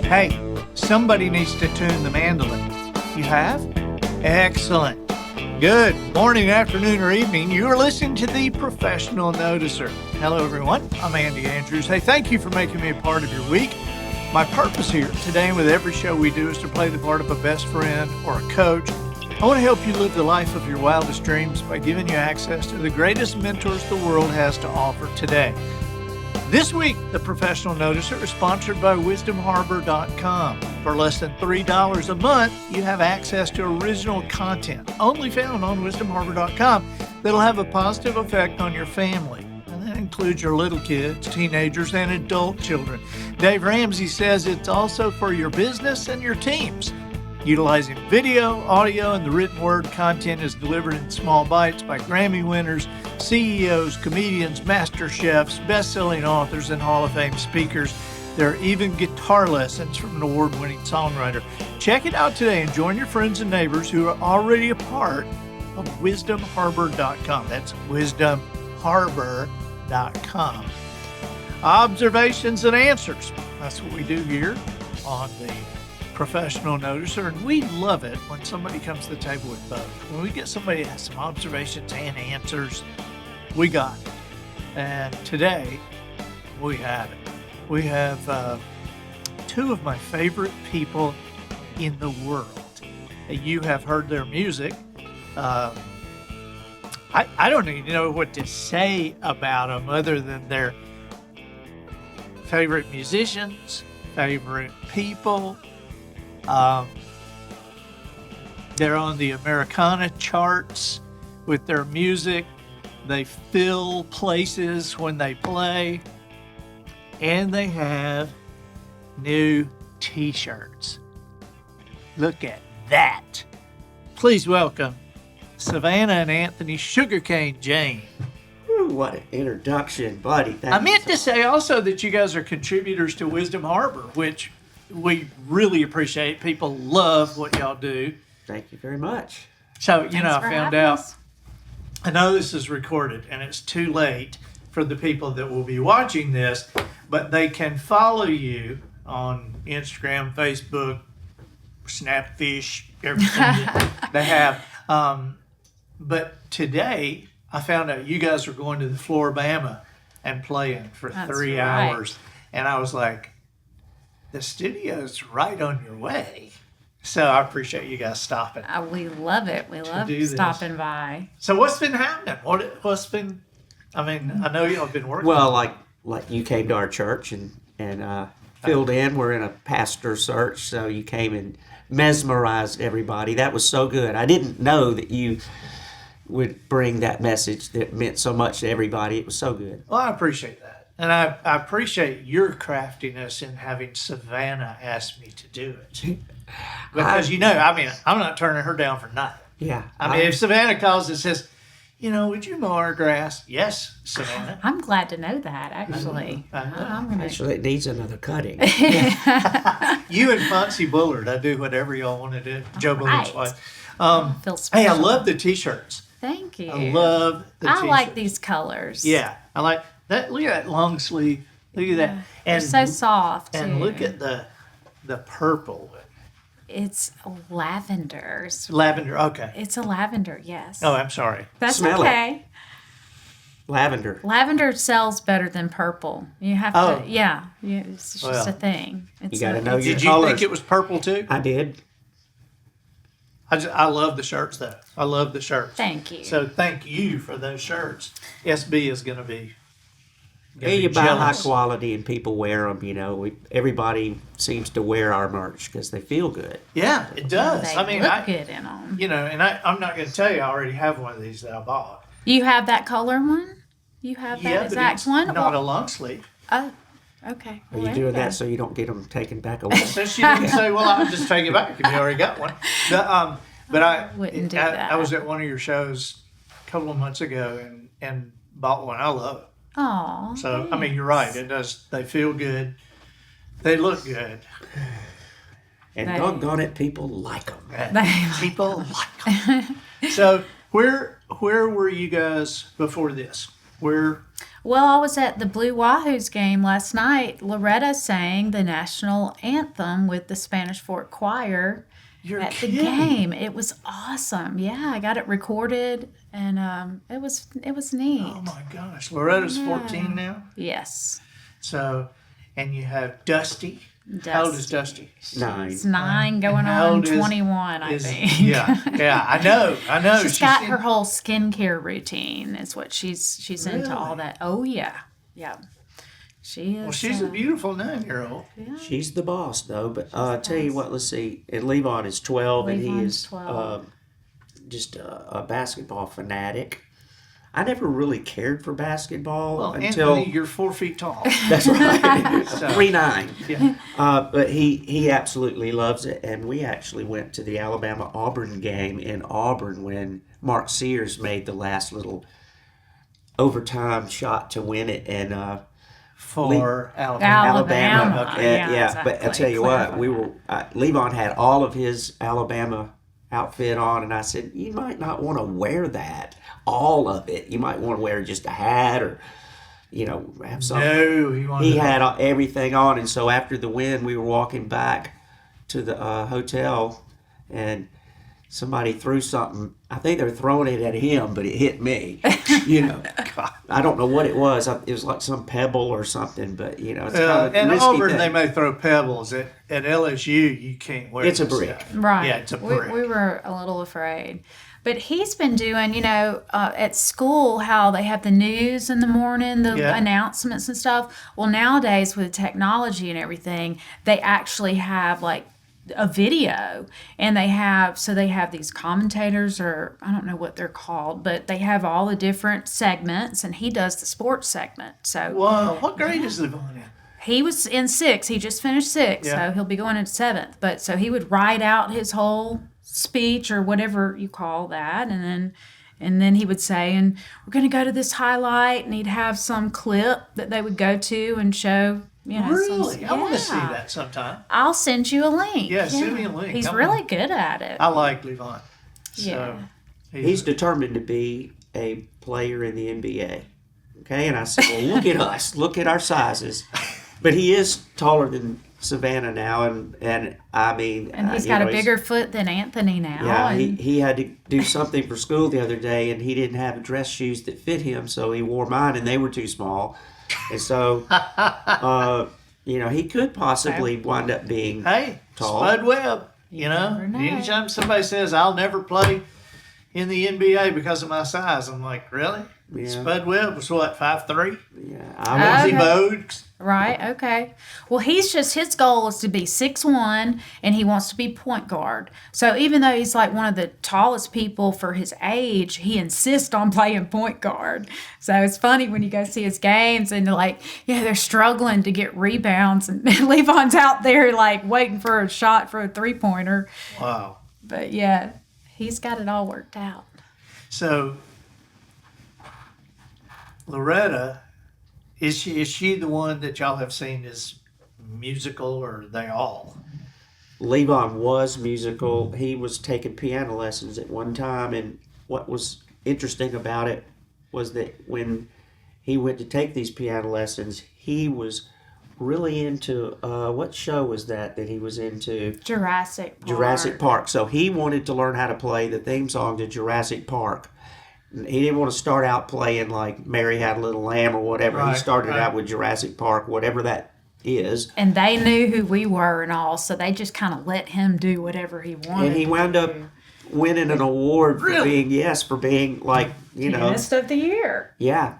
Hey, somebody needs to tune the mandolin. You have? Excellent. Good morning, afternoon, or evening. You are listening to The Professional Noticer. Hello, everyone. I'm Andy Andrews. Hey, thank you for making me a part of your week. My purpose here today and with every show we do is to play the part of a best friend or a coach. I want to help you live the life of your wildest dreams by giving you access to the greatest mentors the world has to offer today. This week, The Professional Noticer is sponsored by WisdomHarbor.com. For less than $3 a month, you have access to original content only found on WisdomHarbor.com that'll have a positive effect on your family. And that includes your little kids, teenagers, and adult children. Dave Ramsey says it's also for your business and your teams. Utilizing video, audio, and the written word, content is delivered in small bites by Grammy winners, CEOs, comedians, master chefs, best-selling authors, and Hall of Fame speakers. There are even guitar lessons from an award-winning songwriter. Check it out today and join your friends and neighbors who are already a part of WisdomHarbor.com. That's WisdomHarbor.com. Observations and answers. That's what we do here on the Professional Noticer, and we love it when somebody comes to the table with both. When we get somebody that has some observations and answers, we got it. And today, we have it. We have two of my favorite people in the world. You have heard their music. I don't even know what to say about them other than they're favorite musicians, favorite people. They're on the Americana charts with their music. They fill places when they play. And they have new t-shirts. Look at that. Please welcome Savana and Anthony Sugarcane Jane. Ooh, what an introduction, buddy. I meant to say also that you guys are contributors to Wisdom Harbor, which we really appreciate. People love what y'all do. Thank you very much. So, Thanks I for found having out, us. I know this is recorded and it's too late for the people that will be watching this, but they can follow you on Instagram, Facebook, Snapfish, everything that they have. But today, I found out you guys are going to the Floribama and playing for That's 3 right. hours. And I was like, the studio's right on your way. So I appreciate you guys stopping. We love it. We love do this. stopping by. So what's been happening? What's been, I know y'all have been working. Well, like you came to our church and filled in. We're in a pastor search, so you came and mesmerized everybody. That was so good. I didn't know that you would bring that message that meant so much to everybody. It was so good. Well, I appreciate that. And I appreciate your craftiness in having Savannah ask me to do it. Because, I'm not turning her down for nothing. Yeah. If Savannah calls and says, would you mow our grass? Yes, Savannah. I'm glad to know that, actually. I'm gonna... Actually, it needs another cutting. You and Fonzie Bullard, I do whatever y'all want to do. Joe Bullard's Right. wife. Feel special. Hey, I love the t-shirts. Thank you. I love the t-shirts. I like these colors. Yeah, I like that. Look at that long sleeve. Look at that. They're so soft. And too. look at the purple. It's lavender. Lavender, okay. It's a lavender, yes. Oh, I'm sorry. That's Smell it. okay. Lavender. Lavender sells better than purple. You have Oh. to, it's just a thing. It's gotta know your Did you colors. think it was purple too? I did. I love the shirts though. I love the shirts. Thank you. So thank you for those shirts. SB is going to be You buy high jealous. quality and people wear them. Everybody seems to wear our merch because they feel good. Yeah, it does. They look good in them. And I'm not going to tell you I already have one of these that I bought. You have that color one? You have that but exact it's one? not a long sleeve. Oh, okay. Are Well, you there doing go. that so you don't get them taken back away? So she didn't say, well, I'll just take it back if you already got one. But I wouldn't do that. I was at one of your shows a couple of months ago and bought one. I love it. Aw. So, you're right. It does. They feel good. They look good. And They- doggone it, people like them. People like them. So, where were you guys before this? Where Well, I was at the Blue Wahoos game last night. Loretta sang the national anthem with the Spanish Fort Choir You're at the kidding. game. It was awesome. Yeah, I got it recorded, and it was neat. Oh my gosh. Loretta's 14 now. Yes, So, and you have Dusty. How old is Dusty? 9. it's 9 going how on old is- 21, I think. Yeah. I know. She's got her whole skincare routine. Is what she's into all Really? that. Oh yeah, yeah. She is. Well, she's a beautiful 9-year-old. She's the boss, though. But I tell you what, let's see. And Levon is 12, and he Levon's is 12. just a basketball fanatic. I never really cared for basketball Well, until Anthony, you're 4 feet tall. that's right, So- 3'9". Yeah. But he absolutely loves it, and we actually went to the Alabama Auburn game in Auburn when Mark Sears made the last little overtime shot to win it, and For Alabama. Alabama. Okay. yeah. But I exactly. tell you what, Clarify we were Levon had all of his Alabama outfit on, and I said, you might not want to wear that, all of it. You might want to wear just a hat or, have something. No, he wanted He had everything on, and so after the win, we were walking back to the hotel, and somebody threw something. I think they were throwing it at him, but it hit me. I don't know what it was. It was like some pebble or something, but it's kind of a in risky Auburn, thing. they may throw pebbles. At LSU, you can't wear It's a this brick. stuff. Right. Yeah, it's a brick. We were a little afraid. But he's been doing, at school, how they have the news in the morning, the Yeah. announcements and stuff. Well, nowadays with technology and everything, they actually have like a video, and they have these commentators, or I don't know what they're called, but they have all the different segments, and he does the sports segment. So Wow, what grade is Levon in? he was in 6th. He just finished 6th, Yeah. so he'll be going into 7th. But so he would write out his whole speech or whatever you call that, and then he would say, and we're going to go to this highlight, and he'd have some clip that they would go to and show. Really? I want to see Yeah. that sometime. I'll send you a link. Yeah, send me a link. He's I'm really good at it. I like Levon. So, Yeah. He's determined to be a player in the NBA. Okay, and I said, well, look at us, look at our sizes. But he is taller than Savannah now, and I mean, and he's got a bigger foot than Anthony now. Yeah, and he had to do something for school the other day, and he didn't have dress shoes that fit him, so he wore mine, and they were too small. And so, he could possibly wind up being hey, tall. Spud Webb. never know. Anytime somebody says, I'll never play in the NBA because of my size, I'm like, really? Yeah. Spud Webb was what, 5'3"? Yeah, Was he Okay. bowed? Right, okay. Well, his goal is to be 6'1", and he wants to be point guard. So even though he's like one of the tallest people for his age, he insists on playing point guard. So it's funny when you go see his games, and they're struggling to get rebounds, and Levon's out there like waiting for a shot for a 3-pointer. Wow. But yeah, he's got it all worked out. So, Loretta, is she the one that y'all have seen as musical, or are they all? Levon was musical. He was taking piano lessons at one time, and what was interesting about it was that when he went to take these piano lessons, he was really into what show was that he was into? Jurassic Park. Jurassic Park. So he wanted to learn how to play the theme song to Jurassic Park. He didn't want to start out playing like Mary Had a Little Lamb or whatever. He Right, started right. out with Jurassic Park, whatever that is. And they knew who we were and all, so they just kind of let him do whatever he wanted. And he wound up winning an award for Really? being like, Pianist of the Year. yeah.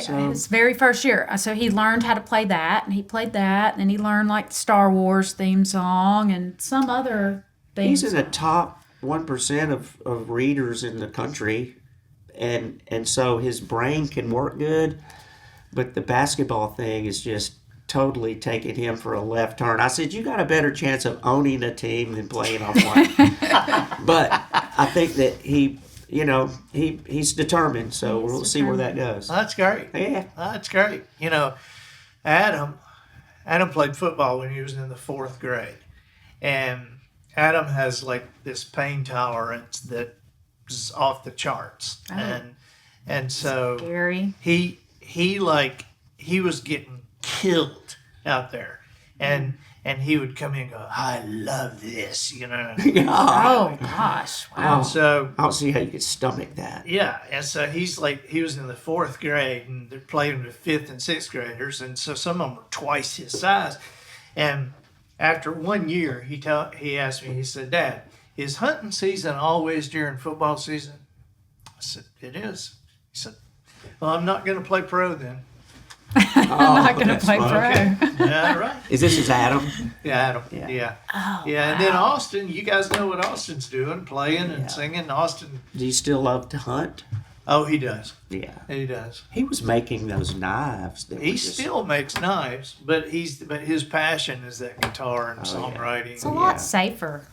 So His very first year. So he learned how to play that, and he played that, and he learned like the Star Wars theme song and some other things. he's in the top 1% of readers in the country, and so his brain can work good, but the basketball thing is just totally taking him for a left turn. I said, you got a better chance of owning a team than playing on one. But I think that he's determined, so we'll see where that goes. That's great. Yeah. That's great. Adam played football when he was in the 4th grade. And Adam has like this pain tolerance that is off the charts. Oh. And so Scary. he he was getting killed out there, and he would come in and go, I love this, Oh gosh! Wow. So I don't see how you could stomach that. yeah, and so he was in the 4th grade, and they're playing with 5th and 6th graders, and so some of them were twice his size. And after 1 year, he asked me, he said, Dad, is hunting season always during football season? I said, it is. He said, well, I'm not going to play pro then. I'm not going to that's play fun. pro. Okay. Yeah, right. Is this his Adam? Yeah, Adam. Yeah. Yeah. Oh, Yeah, and then Austin, you guys know what Austin's doing, playing and Yeah. singing. Austin, Do you still love to hunt? oh, he does. Yeah. He does. He was making those knives. That He were just- still makes knives, but his passion is that guitar and songwriting. It's a lot Yeah. safer.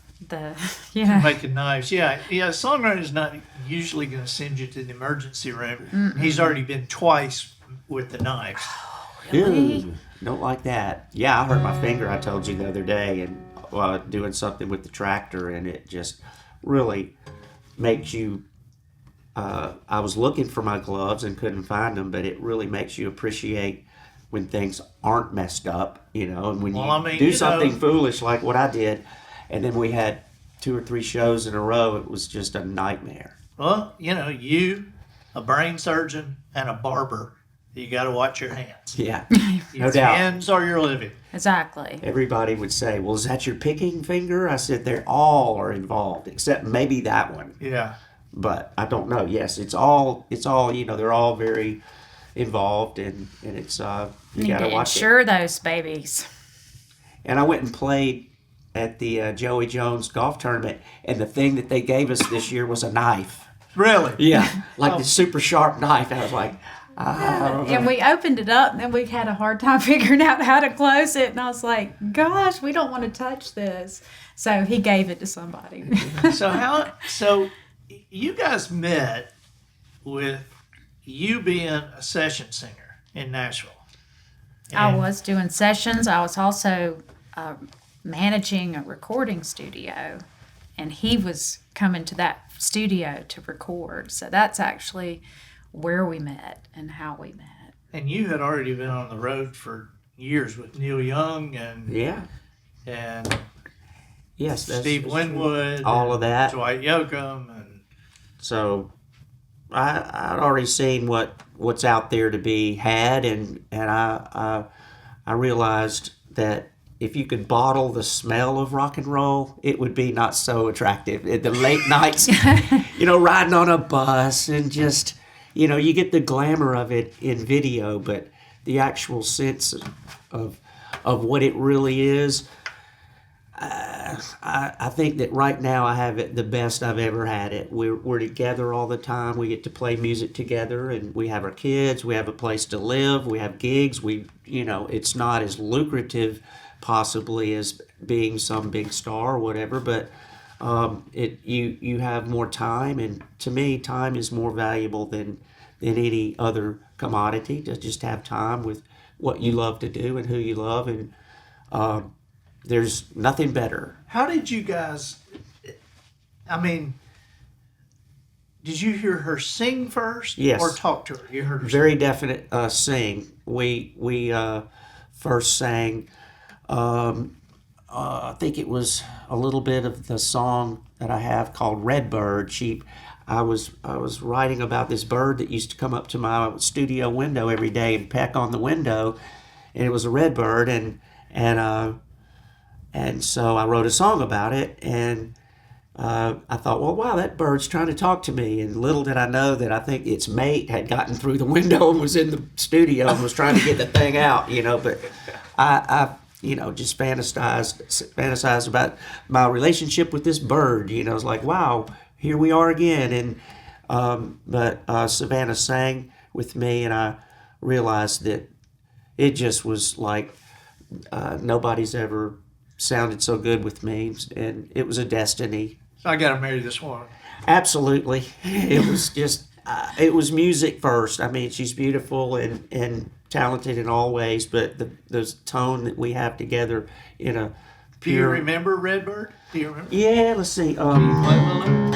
Making knives. Yeah. Songwriting is not usually going to send you to the emergency room. He's already been twice with the knives. Really? Ew, don't like that. Yeah, I hurt my finger, I told you the other day, and doing something with the tractor, and it just really makes you. I was looking for my gloves and couldn't find them, but it really makes you appreciate when things aren't messed up, and when you do something foolish like what I did, and then we had 2 or 3 shows in a row, it was just a nightmare. Well, you, a brain surgeon, and a barber, you got to watch your hands. Yeah, Your no doubt. hands are your living. Exactly. Everybody would say, well, is that your picking finger? I said, they all are involved, except maybe that one. Yeah. But I don't know. Yes, it's all, they're all very involved, and it's, you Need got to to watch it. insure those babies. And I went and played at the Joey Jones golf tournament, and the thing that they gave us this year was a knife. Really? Yeah, like the super sharp knife. I was like, I don't know. And we opened it up, and then we had a hard time figuring out how to close it. And I was like, gosh, we don't want to touch this. So he gave it to somebody. So you guys met with you being a session singer in Nashville. I was doing sessions. I was also managing a recording studio, and he was coming to that studio to record. So that's actually where we met and how we met. And you had already been on the road for years with Neil Young and Yeah. and Yes, that's Steve true. Winwood, All of that. Dwight Yoakam, and So I'd already seen what's out there to be had, and I realized that if you could bottle the smell of rock and roll, it would be not so attractive. The late nights, riding on a bus and just, you get the glamour of it in video, but the actual sense of what it really is, I think that right now I have it the best I've ever had it. We're together all the time. We get to play music together, and we have our kids. We have a place to live. We have gigs. It's not as lucrative possibly as being some big star or whatever, but you have more time, and to me, time is more valuable than any other commodity. To just have time with what you love to do and who you love, and there's nothing better. how did you guys? I mean, did you hear her sing first, Yes. or talk to her? You heard her Very definite sing. We first sang. I think it was a little bit of the song that I have called Redbird. I was writing about this bird that used to come up to my studio window every day and peck on the window, and it was a redbird, and so I wrote a song about it, and I thought, well, wow, that bird's trying to talk to me. And little did I know that I think its mate had gotten through the window and was in the studio and was trying to get the thing out, But I just fantasized about my relationship with this bird. I was like, wow, here we are again. But Savannah sang with me, and I realized that it just was like nobody's ever sounded so good with me, and it was a destiny. I got to marry this woman. Absolutely. It was just, it was music first. I mean, she's beautiful and talented in all ways, but the tone that we have together in a Do you pure... remember Redbird? Do you remember? Yeah, let's see. Play a little?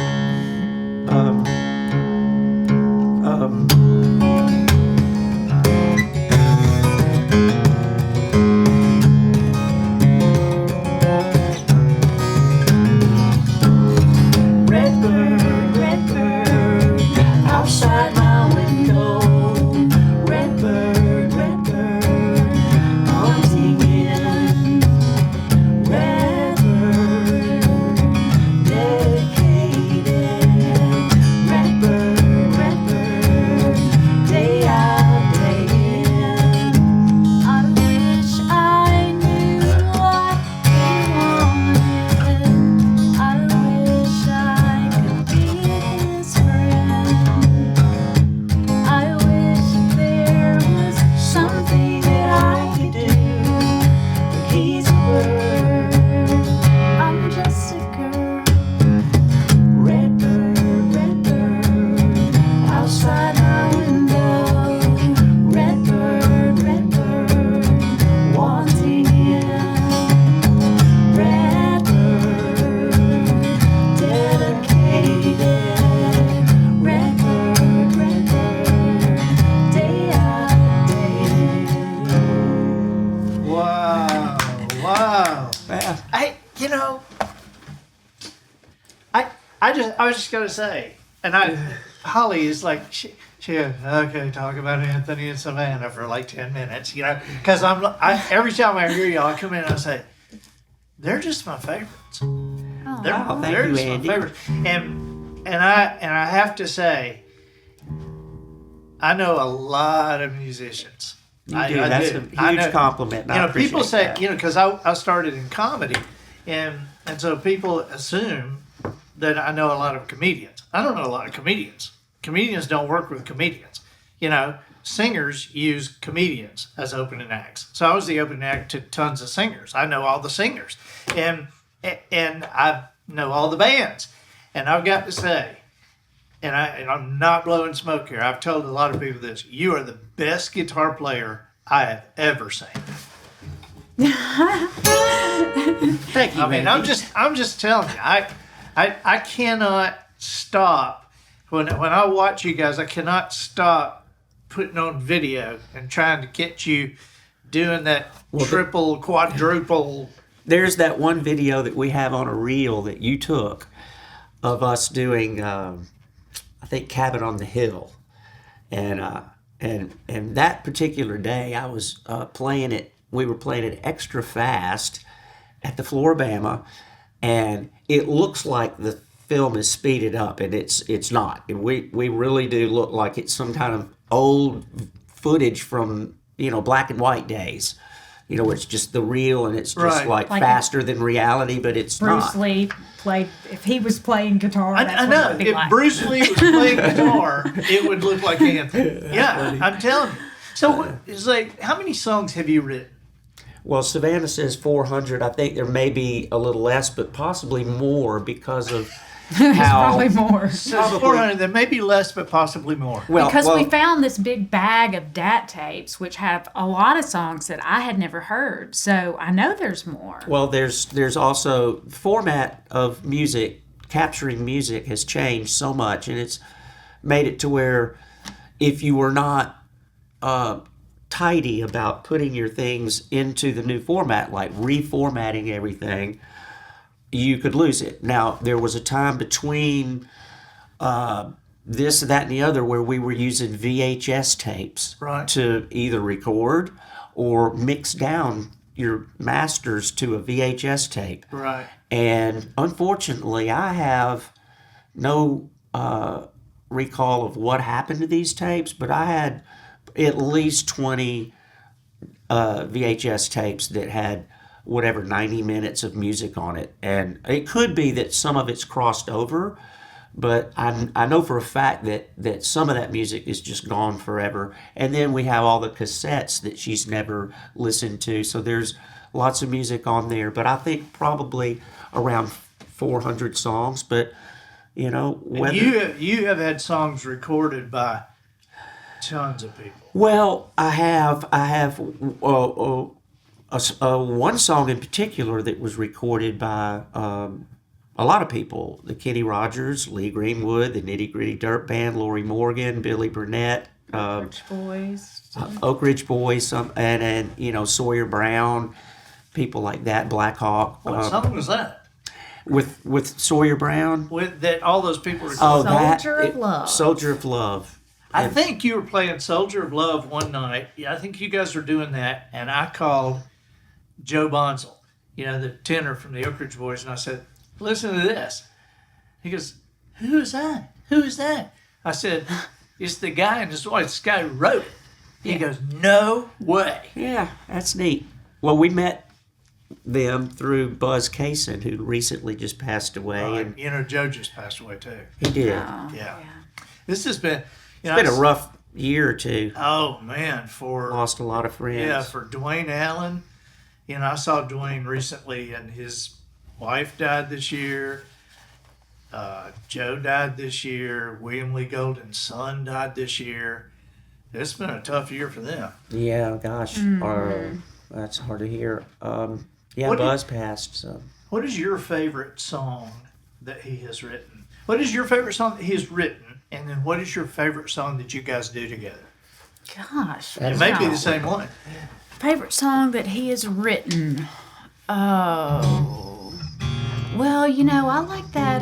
Oh, Yeah. I was just gonna say, and Holly is like, she okay, talk about Anthony and Savana for like 10 minutes, because every time I hear y'all, I come in and I say, they're just my favorites. Oh, thank They're you, just Andy. my favorites, and I have to say, I know a lot of musicians. You do. That's a huge compliment. And I appreciate People say, that. because I started in comedy, and so people assume that I know a lot of comedians. I don't know a lot of comedians. Comedians don't work with comedians. Singers use comedians as opening acts. So I was the opening act to tons of singers. I know all the singers, and I know all the bands. And I've got to say, and I'm not blowing smoke here. I've told a lot of people this. You are the best guitar player I have ever seen. Thank you. I mean, Andy. I'm just telling you. I cannot stop when I watch you guys. I cannot stop putting on video and trying to get you doing that triple, quadruple. There's that one video that we have on a reel that you took of us doing, I think, Cabin on the Hill, and that particular day I was playing it. We were playing it extra fast at the Floribama, and it looks like the film is speeded up, and it's not. And we really do look like it's some kind of old footage from black and white days. Where it's just the real, and it's just Right. like faster than reality, but it's Bruce not. Lee played, if he was playing guitar, that's I what know. it would be If like. Bruce Lee was playing guitar, it would look like Anthony. Yeah, I'm telling you. So it's like, how many songs have you written? Well, Savannah says 400. I think there may be a little less, but possibly more because of how. Probably more. So 400. There may be less, but possibly more. Because we found this big bag of DAT tapes, which have a lot of songs that I had never heard. So I know there's more. Well, there's also the format of music. Capturing music has changed so much, and it's made it to where if you were not tidy about putting your things into the new format, like reformatting everything, you could lose it. Now, there was a time between this, that, and the other where we were using VHS tapes Right. to either record or mix down your masters to a VHS tape. Right. And unfortunately, I have no recall of what happened to these tapes, but I had at least 20 VHS tapes that had 90 minutes of music on it. And it could be that some of it's crossed over, but I know for a fact that some of that music is just gone forever. And then we have all the cassettes that she's never listened to. So there's lots of music on there, but I think probably around 400 songs. But, whether... You have had songs recorded by tons of people. Well, I have one song in particular that was recorded by a lot of people: the Kenny Rogers, Lee Greenwood, the Nitty Gritty Dirt Band, Lori Morgan, Billy Burnett, Rich Boys. Oak Ridge Boys, and Sawyer Brown, people like that, Black Hawk. What song was that? With Sawyer Brown. With that, all those people recorded. Oh, Soldier of Love. Soldier of Love. I think you were playing Soldier of Love one night. Yeah, I think you guys were doing that, and I called Joe Bonsall, the tenor from the Oak Ridge Boys, and I said, "Listen to this." He goes, "Who is that? Who is that?" I said, "It's the guy in his voice. This guy who wrote it." He goes, "No way." Yeah, that's neat. Well, we met them through Buzz Kaysen, who recently just passed away. And Joe just passed away too. he did. Yeah. This has been, It's been a rough year or two. Oh man, Lost a lot of friends. Yeah, for Dwayne Allen. I saw Dwayne recently, and his wife died this year. Joe died this year. William Lee Golden's son died this year. It's been a tough year for them. Yeah, gosh. That's hard to hear. Buzz passed. So. What is your favorite song that he has written? What is your favorite song that he has written? And then what is your favorite song that you guys do together? Gosh. It may be the same one. Favorite song that he has written. Oh. Well, I like that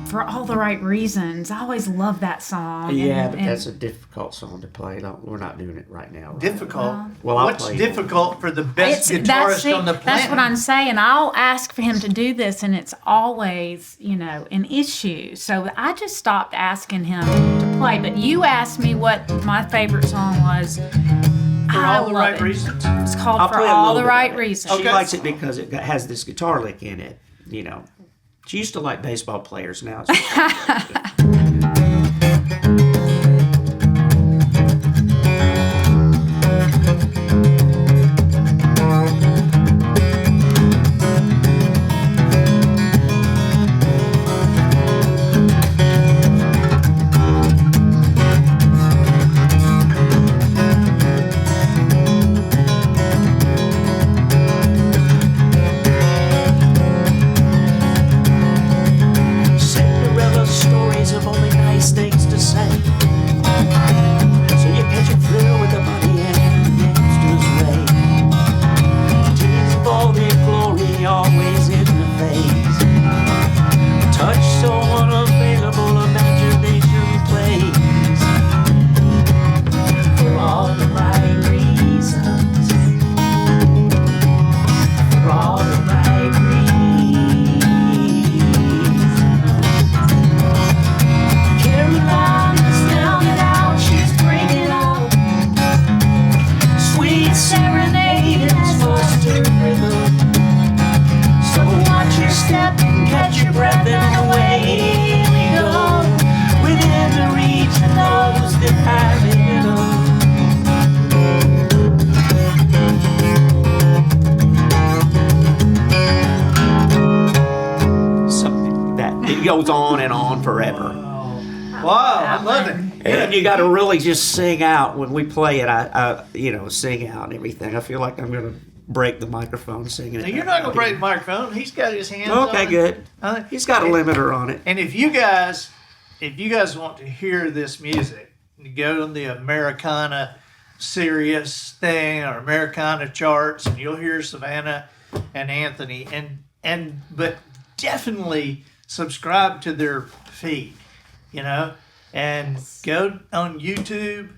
For All the Right Reasons. I always love that song. Yeah, but that's a difficult song to play. We're not doing it right now. Right? Difficult? Well, I'll What's play difficult for the best guitarist on the planet? That's what I'm saying. I'll ask for him to do this, and it's always, an issue. So I just stopped asking him to play. But you asked me what my favorite song was. For All the Right Reasons? It's called I'll For play a All little the bit Right of it. Reasons. She likes it because it has this guitar lick in it, She used to like baseball players now. Goes on and on forever. Wow, I love it. And you got to really just sing out when we play it. I sing out and everything. I feel like I'm going to break the microphone singing. Now, you're not going to break the microphone. He's got his hands on it. Okay, good. He's got a limiter on it. And if you guys want to hear this music, you go on the Americana Sirius thing or Americana charts, and you'll hear Savana and Anthony, but definitely subscribe to their feed, and go on YouTube.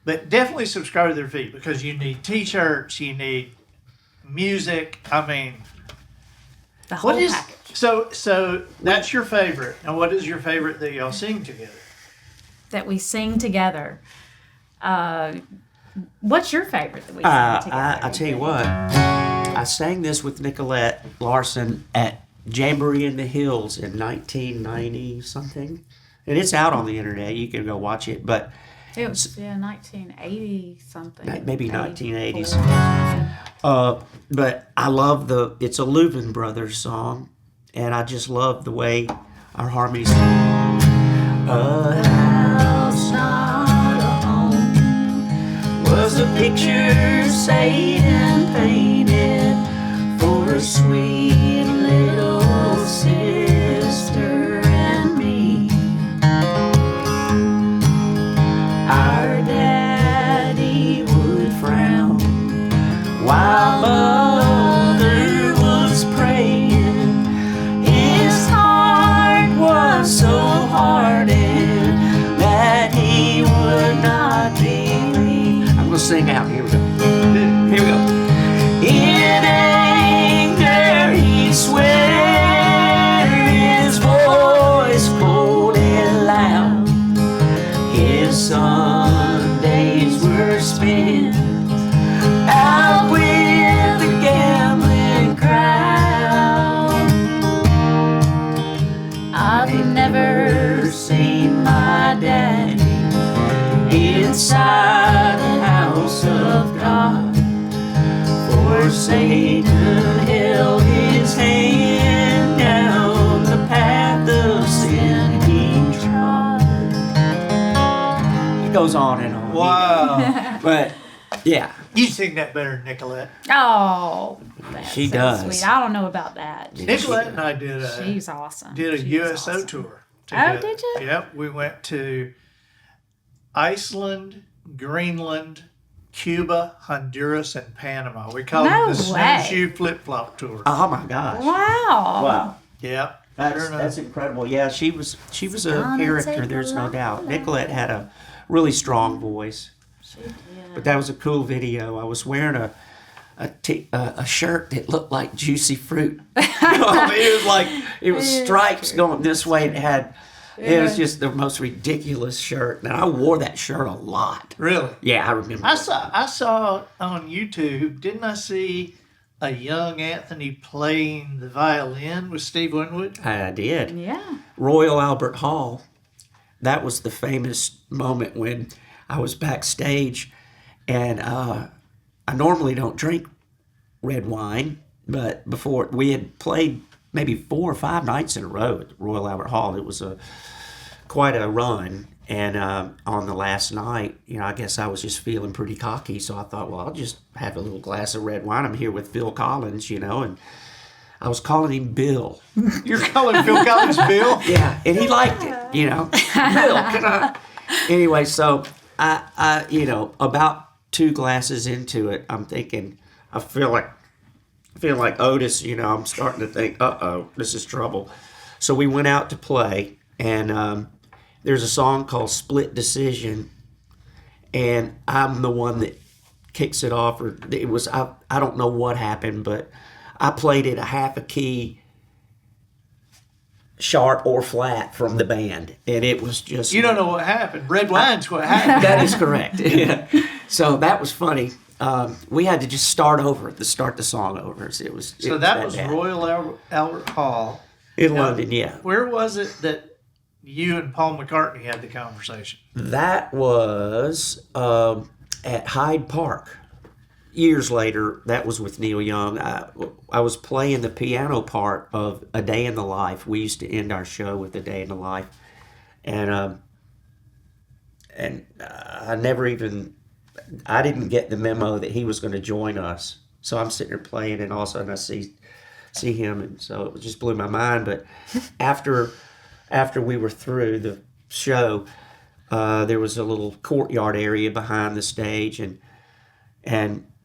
But definitely subscribe to their feed because you need t-shirts, you need music. The whole package. So that's your favorite. Now, what is your favorite that y'all sing together? That we sing together. What's your favorite that we sing together? I tell you what, I sang this with Nicolette Larson at Jamboree in the Hills in 1990 something, and it's out on the internet. You can go watch it. But it was 1980 something, maybe 1980s. But I love it's a Louvin Brothers song, and I just love the way our harmonies. A house, not a home, was a picture Satan painted for a sweet little sister and me. Our daddy would frown while mother was praying. His heart was so hardened that he would not believe. I'm gonna sing out. Here we go. Here we go. In anger he swear, his voice cold and loud. His Sundays were spent out with the gambling crowd. I've never seen my daddy inside the house of God, for Satan held his hand down the path of sin he trod. It goes on and on. Wow. But yeah, You sing that better than Nicolette. Oh, that's She so does. sweet. I don't know about that. Nicolette and I did She's awesome. a She's USO awesome. tour. Oh, did you? Yep. We went to Iceland, Greenland, Cuba, Honduras, and Panama. We call No it the way. Snowshoe Flip-Flop Tour. Oh my gosh! Wow. Wow. Yeah. That's incredible. Yeah, she was a Gonna character. take There's a no lot doubt. of Nicolette had a really strong voice. She did. But that was a cool video. I was wearing a shirt that looked like juicy fruit. It was stripes going this way. It was just the most ridiculous shirt. Now I wore that shirt a lot. Really? Yeah, I remember. I saw on YouTube, didn't I see a young Anthony playing the violin with Steve Winwood? I did. Yeah. Royal Albert Hall. That was the famous moment when I was backstage, and I normally don't drink red wine, but before we had played maybe 4 or 5 nights in a row at Royal Albert Hall. It was quite a run, and on the last night, I guess I was just feeling pretty cocky, so I thought, well, I'll just have a little glass of red wine. I'm here with Phil Collins, and I was calling him Bill. You're calling Phil Collins Bill? Yeah, and he liked it, Bill, can I? Anyway, so I about 2 glasses into it, I'm thinking, I feel like Otis, I'm starting to think, uh-oh, this is trouble. So we went out to play, and there's a song called Split Decision, and I'm the one that kicks it off, or it was, I don't know what happened, but I played it a half a key sharp or flat from the band, and it was just... You don't know what happened. Red wine's what happened. That is correct. Yeah. So that was funny. We had to just start the song over. So that was bad. Royal Albert Hall. In London, yeah. Where was it that you and Paul McCartney had the conversation? That was at Hyde Park. Years later, that was with Neil Young. I was playing the piano part of A Day in the Life. We used to end our show with A Day in the Life. And I didn't get the memo that he was going to join us. So I'm sitting there playing, and all of a sudden I see him, and so it just blew my mind. But after we were through the show, there was a little courtyard area behind the stage, and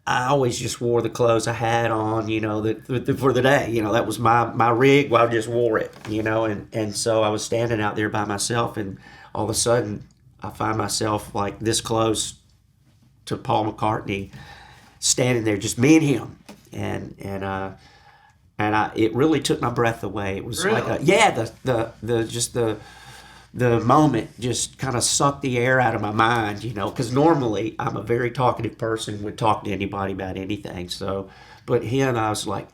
I always just wore the clothes I had on, for the day. That was my rig. Well, I just wore it, and so I was standing out there by myself, and all of a sudden I find myself like this close to Paul McCartney, standing there, just me and him, and it really took my breath away. It was really? The moment just kind of sucked the air out of my mind, because normally I'm a very talkative person, would talk to anybody about anything. So, but him, I was like,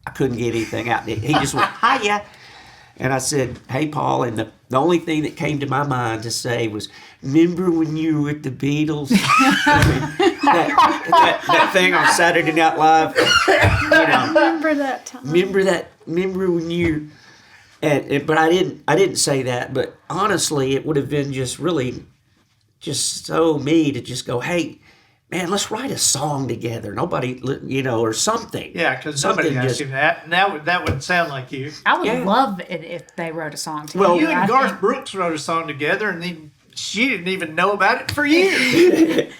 I couldn't get anything out. He just went, hiya. And I said, hey, Paul, and the only thing that came to my mind to say was, remember when you were with the Beatles? that thing on Saturday Night Live? Remember that time. Remember when you... But I didn't say that. But honestly, it would have been just so me to just go, hey, man, let's write a song together. Nobody, or something. Yeah, because somebody asked you that, and that would sound like you. I would love it if they wrote a song together. Well, You and Garth Brooks wrote a song together, and then she didn't even know about it for years.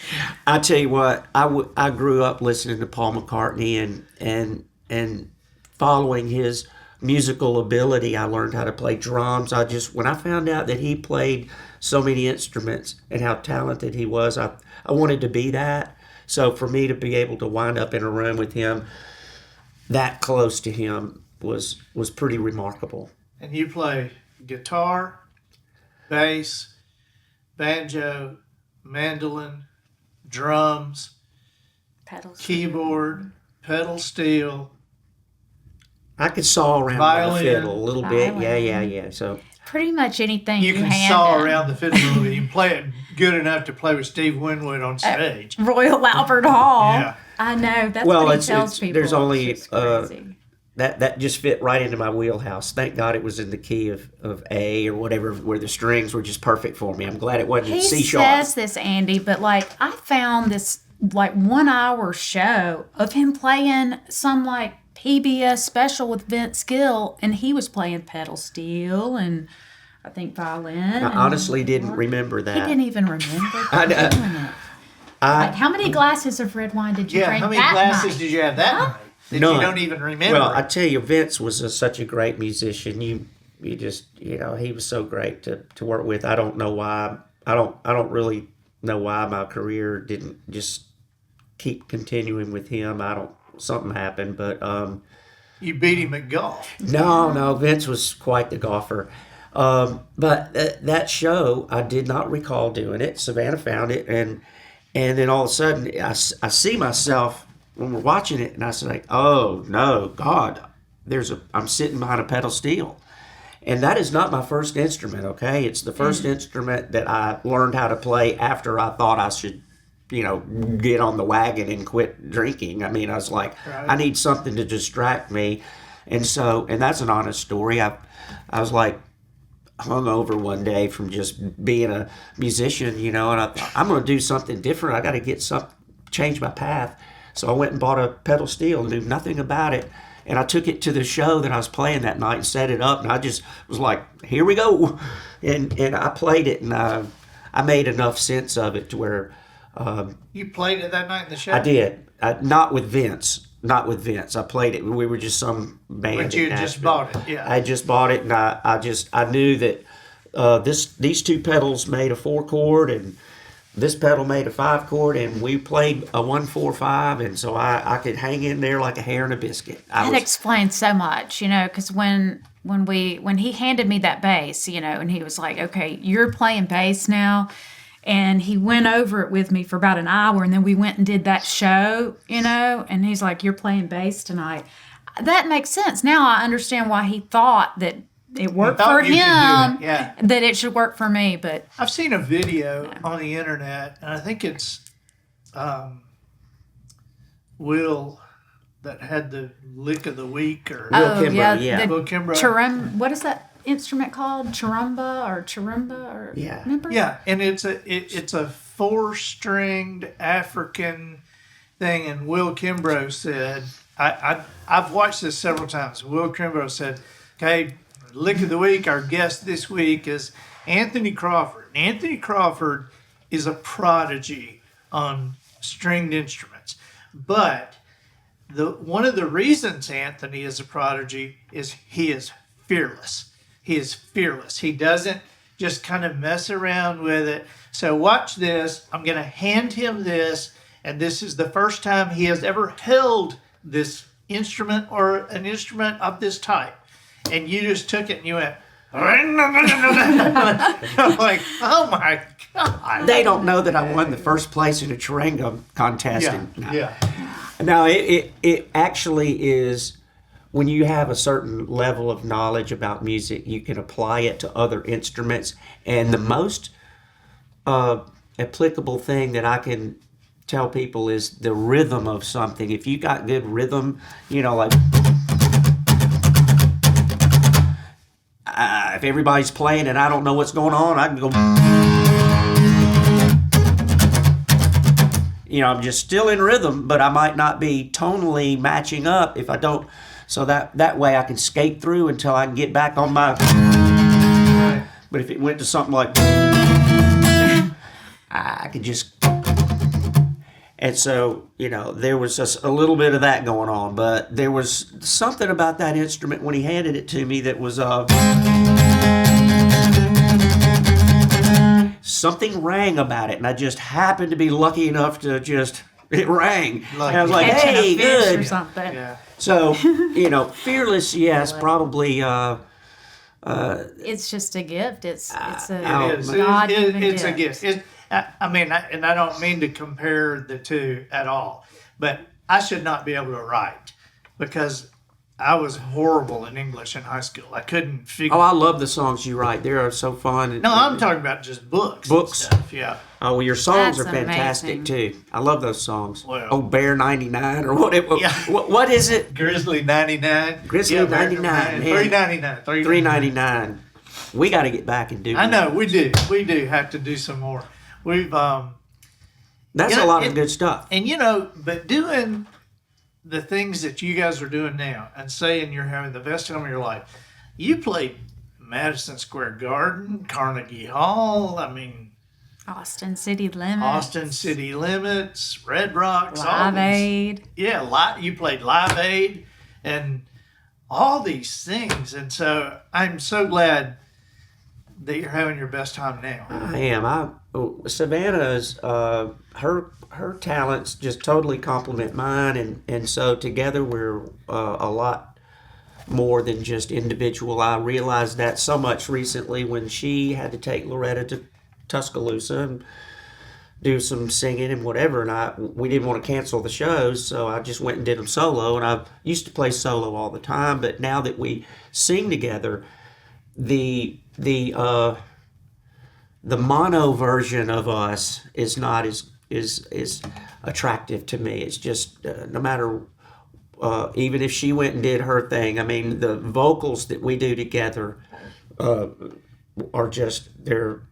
I tell you what, I grew up listening to Paul McCartney and following his musical ability. I learned how to play drums. When I found out that he played so many instruments and how talented he was, I wanted to be that. So for me to be able to wind up in a room with him, that close to him, was pretty remarkable. And you play guitar, bass, banjo, mandolin, drums, pedals, keyboard, pedal steel. I could saw around Violin. the fiddle a little bit. Violin. Yeah. So pretty much anything You can hand saw them. around the fiddle a little bit. You can play it good enough to play with Steve Winwood on stage. Royal Albert Hall. Yeah. I know. That's Well, what he tells people. there's only It's just crazy. that just fit right into my wheelhouse. Thank God it was in the key of A or whatever, where the strings were just perfect for me. I'm glad it wasn't He C sharp. says this, Andy, but I found this 1 hour show of him playing some PBS special with Vince Gill, and he was playing pedal steel and I think violin. I honestly didn't remember He that. didn't even remember I doing know. it. Like, how many glasses of red wine did you Yeah, drink how many that glasses night? did you have that night? That None. you don't even remember? Well, I tell you, Vince was such a great musician. You just, he was so great to work with. I don't know why. I don't really know why my career didn't just keep continuing with him. Something happened, but You beat him at golf. no, Vince was quite the golfer. But that show, I did not recall doing it. Savannah found it, and then all of a sudden, I see myself when we're watching it, and I say, like, "Oh no, God! I'm sitting behind a pedal steel." And that is not my first instrument, okay? It's the first instrument that I learned how to play after I thought I should, get on the wagon and quit drinking. I mean, I was like, Right. I need something to distract me. And that's an honest story. I was like hungover one day from just being a musician, and I thought, I'm going to do something different. I got to change my path. So I went and bought a pedal steel, knew nothing about it. And I took it to the show that I was playing that night and set it up. And I just was like, here we go. And I played it, and I made enough sense of it to where You played it that night in the show? I did. Not with Vince. Not with Vince. I played it. We were just some band. But you in had just Nashville. bought it, yeah. I just bought it, and I knew that these two pedals made a 4-chord, and this pedal made a 5-chord, and we played a 1-4-5, and so I could hang in there like a hair in a biscuit. That explains so much, because when he handed me that bass, and he was like, "Okay, you're playing bass now," and he went over it with me for about an hour, and then we went and did that show, and he's like, "You're playing bass tonight." That makes sense. Now I understand why he thought that it worked thought for you could do him, it, yeah. that it should work for me, but I've seen a video on the internet, and I think it's Will that had the lick of the week, or Kimbrough, yeah. Will Kimbrough. What is that instrument called? Charumba, or Yeah. remember? Yeah, and it's a 4-stringed African thing, and Will Kimbrough said, I've watched this several times. Will Kimbrough said, "Okay, lick of the week. Our guest this week is Anthony Crawford. Anthony Crawford is a prodigy on stringed instruments, but one of the reasons Anthony is a prodigy is he is fearless. He is fearless. He doesn't just kind of mess around with it. So watch this. I'm going to hand him this, and this is the first time he has ever held this instrument or an instrument of this type. And you just took it and you went, I'm like, oh my God. They don't know that I won the first place in a Charango contest. Yeah. No, it actually is, when you have a certain level of knowledge about music, you can apply it to other instruments. And the most applicable thing that I can tell people is the rhythm of something. If you got good rhythm, like if everybody's playing and I don't know what's going on, I can go, I'm just still in rhythm, but I might not be tonally matching up if I don't. So that way I can skate through until I can get back on my. But if it went to something like, I could just. And so, there was just a little bit of that going on, but there was something about that instrument when he handed it to me that was something rang about it, and I just happened to be lucky enough to it rang. And I was like, Catching a hey, fish good. or something. Yeah. So, fearless, yes, probably. It's just a gift. It's a It is. God-given It's a gift. gift. And I don't mean to compare the two at all, but I should not be able to write because I was horrible in English in high school. I couldn't figure. Oh, I love the songs you write. They are so fun. No, I'm talking about just books. Books? And stuff. Yeah. Oh, well, your songs That's are fantastic amazing. too. I love those songs. Well- Bear 99 or whatever. Yeah. What is it? Grizzly 99. Grizzly 99, man. 399. $3.99. We got to get back and do. I know that. we do. We do have to do some more. We've That's a lot of good stuff. and but doing the things that you guys are doing now and saying you're having the best time of your life. You played Madison Square Garden, Carnegie Hall. I mean, Austin City Limits. Austin City Limits, Red Rocks, all Live these. Aid. Yeah, you played Live Aid and all these things. And so I'm so glad that you're having your best time now. I am. Savannah's her talents just totally complement mine, and so together we're a lot more than just individual. I realized that so much recently when she had to take Loretta to Tuscaloosa and do some singing and whatever, and we didn't want to cancel the shows, so I just went and did them solo. And I used to play solo all the time, but now that we sing together, the mono version of us is not as attractive to me. It's just no matter even if she went and did her thing. I mean, the vocals that we do together are just they're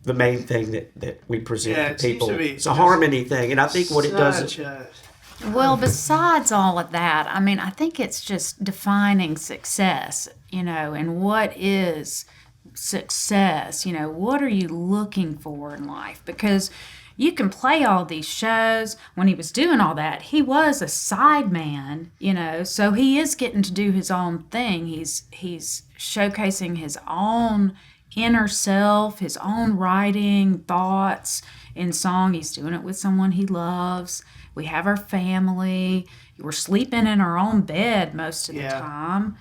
the main thing that we present to people. It's a harmony thing, and I think what it does. Well, besides all of that, I mean, I think it's just defining success, and what is success? What are you looking for in life? Because you can play all these shows. When he was doing all that, he was a sideman, so he is getting to do his own thing. He's showcasing his own inner self, his own writing, thoughts in song. He's doing it with someone he loves. We have our family. We're sleeping in our own bed most of the time.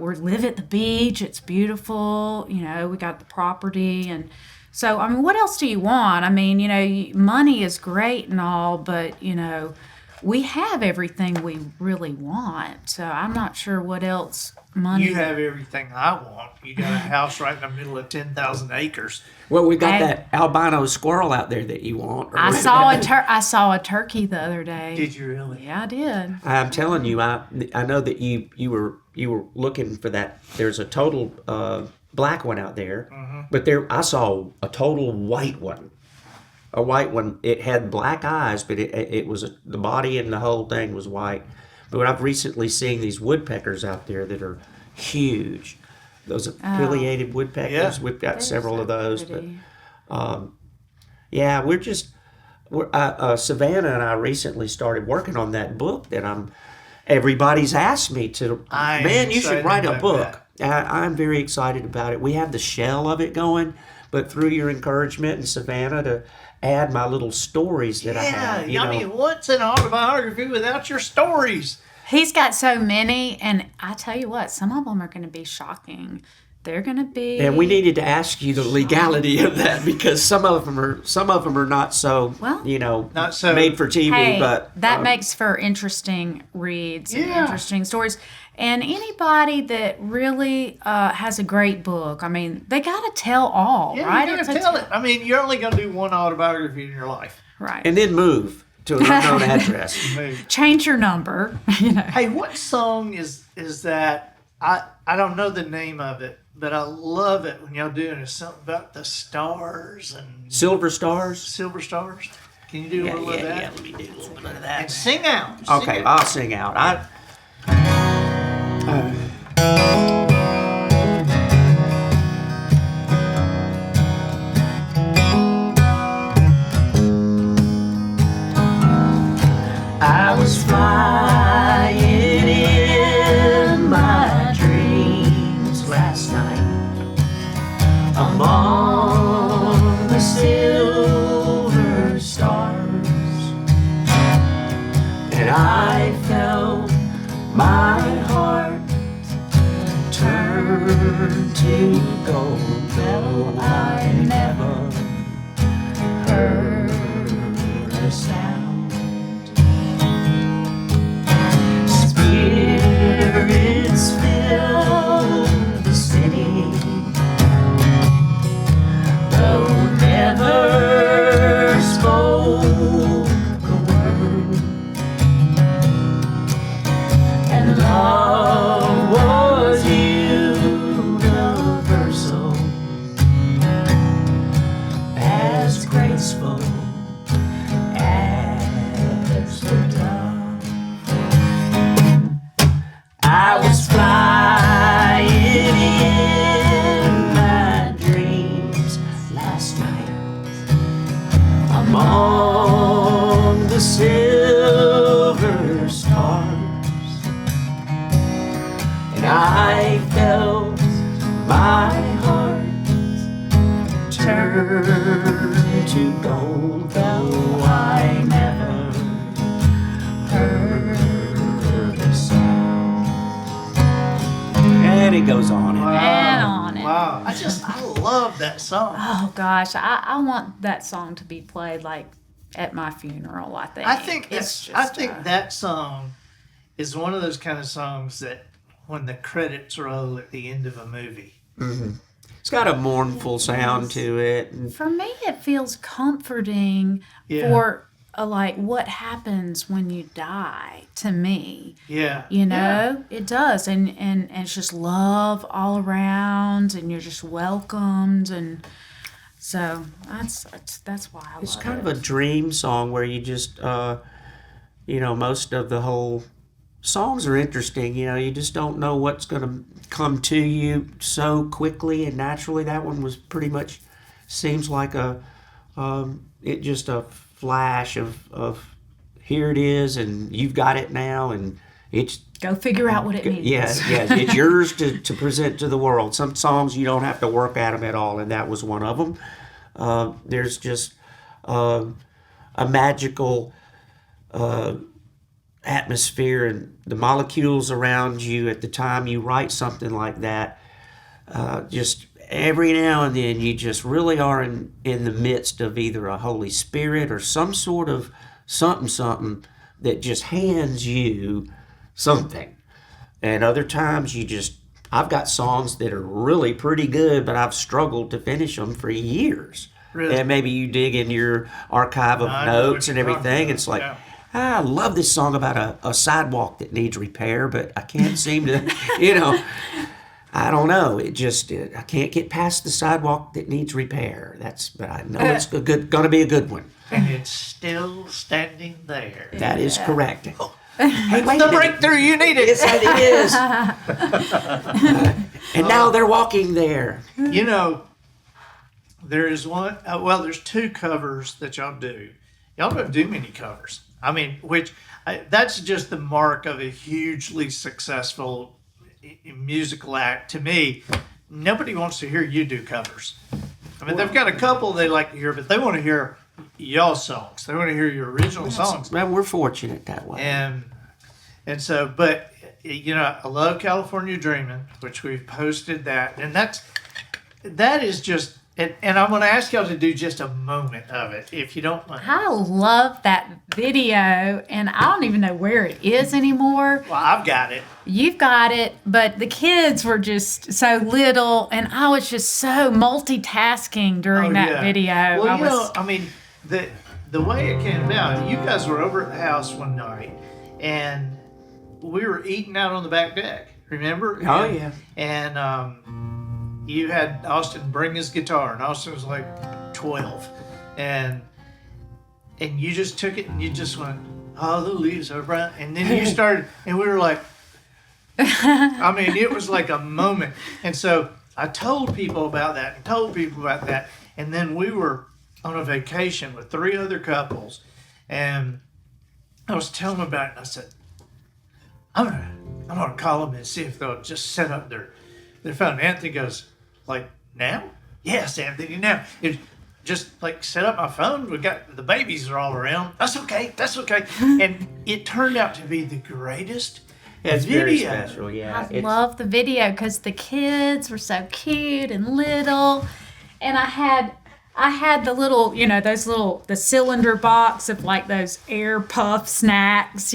We live at the beach. It's beautiful. We got the property. And so, I mean, what else do you want? I mean, money is great and all, but, we have everything we really want. So I'm not sure what else money. You have everything I want. You got a house right in the middle of 10,000 acres. Well, we got that albino squirrel out there that you want. I saw a turkey the other day. Did you really? Yeah, I did. I'm telling you, I know that you were looking for that. There's a total black one out there, but I saw a total white one. A white one. It had black eyes, but it was the body and the whole thing was white. But I've recently seen these woodpeckers out there that are huge. Those affiliated woodpeckers. Yeah. We've got several of those. Pretty. But Savannah and I recently started working on that book that everybody's asked me to. Man, you should write a book. I'm very excited about it. We have the shell of it going, but through your encouragement and Savannah to add my little stories that I have. I mean, what's an autobiography without your stories? He's got so many, and I tell you what, some of them are going to be shocking. They're going to be. And we needed to ask you the legality of that because some of them are not so, not so made for TV. Hey, but that makes for interesting reads and interesting stories. And anybody that really has a great book, I mean, they got to tell all, right? You got to tell it. I mean, you're only going to do one autobiography in your life. Right. And then move to an unknown address. Change your number. Hey, what song is that? I don't know the name of it, but I love it when y'all doing it. It's something about the stars and Silver Stars. Silver Stars. Can you do a little of that? Yeah, let me do a little bit of that. And sing out. Okay, I'll sing out. I was flying in my dreams last night among the silver stars, and I felt my heart turn to gold, though I never heard a sound. Spirits fill the city, though never spoke a word, and love was universal, as graceful as the dove. I was flying in my dreams last night among the silver stars, and I felt my heart turn to gold, though I never heard a sound. And it goes on and on. And on it. Wow. I love that song. Oh gosh, I want that song to be played like at my funeral. I think. That song is one of those kind of songs that when the credits roll at the end of a movie. Mm-hmm. It's got a mournful sound to it. And for me, it feels comforting for like what happens when you die. To me, it does, and it's just love all around, and you're just welcomed, and so that's why I love it. It's kind of a dream song where you just, most of the whole songs are interesting. You just don't know what's going to come to you so quickly and naturally. That one was pretty much seems like a flash of here it is, and you've got it now, and it's go figure out what it means. Yes, it's yours to present to the world. Some songs you don't have to work at them at all, and that was one of them. There's just a magical atmosphere, and the molecules around you at the time you write something like that. Just every now and then you just really are in the midst of either a Holy Spirit or some sort of something that just hands you something. And other times I've got songs that are really pretty good, but I've struggled to finish them for years. Really? And maybe you dig in your archive of notes and everything. It's like, I love this song about a sidewalk that needs repair, but I can't seem to, I don't know. I can't get past the sidewalk that needs repair. But I know it's going to be a good one. And it's still standing there. That is correct. Oh. Hey, wait the breakthrough you needed. Yes, it is. And now they're walking there. There is one. There's two covers that y'all do. Y'all don't do many covers. I mean, that's just the mark of a hugely successful musical act. To me, nobody wants to hear you do covers. I mean, they've got a couple they like to hear, but they want to hear y'all songs. They want to hear your original songs. Man, we're fortunate that way. And so, but I love California Dreamin', which we've posted that, and that is just. And I'm going to ask y'all to do just a moment of it, if you don't mind. I love that video, and I don't even know where it is anymore. Well, I've got it. You've got it, but the kids were just so little, and I was just so multitasking during that video. Well, the way it came about, you guys were over at the house one night, and we were eating out on the back deck, remember? Oh, yeah. And you had Austin bring his guitar, and Austin was like 12, and you just took it and you just went, "Oh, the leaves are brown," and then you started, and we were like, it was like a moment. And so I told people about that, and then we were on a vacation with 3 other couples, and I was telling them about it, and I said, I'm gonna call them and see if they'll just set up their phone. Anthony goes, like, now? Yes, Anthony, now. It just like set up my phone. We got the babies are all around. That's okay. And it turned out to be the greatest it's video. Very special, yeah. I love the video because the kids were so cute and little, and I had the little, the cylinder box of like those air puff snacks,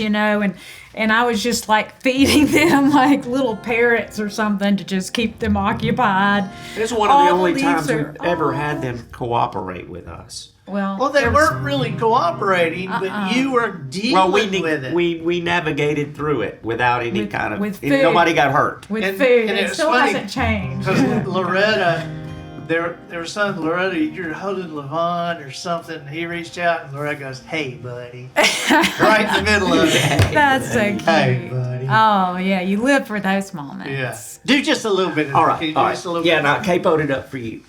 and I was just like feeding them like little parrots or something to just keep them occupied. It's one of the only times we've ever had them cooperate with us. Well, they weren't really cooperating, but you were dealing with it. We navigated through it without any kind of... With food. Nobody got hurt. With food. And it still hasn't changed. Because Loretta... There was something, Loretta, you're holding Levon or something. He reached out and Loretta goes, "Hey, buddy." Right in the middle of it. That's so cute. Hey, buddy. Oh, yeah. You live for those moments. Yeah. Do just a little bit of all it. Right. Can you All do right. just a little yeah, bit? now, capoed it up for you.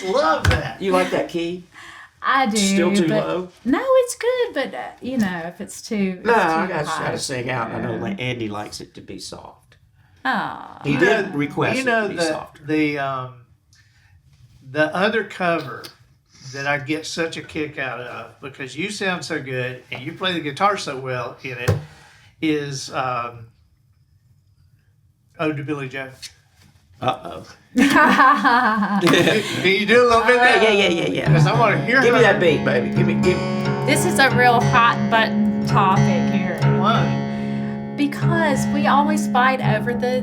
just love that. You like that key? I do. Still too but, low? No, it's good, but if it's too. No, it's I too got high. to sing out. I know Andy likes it to be soft. Oh. He did request it to be the, softer. The other cover that I get such a kick out of, because you sound so good and you play the guitar so well in it, is Ode to Billy Joe. Uh-oh. Can you do a little bit of that? Yeah. Because I want to hear Give her. me that beat, baby. Give me. This is a real hot button topic here. Why? Because we always fight over the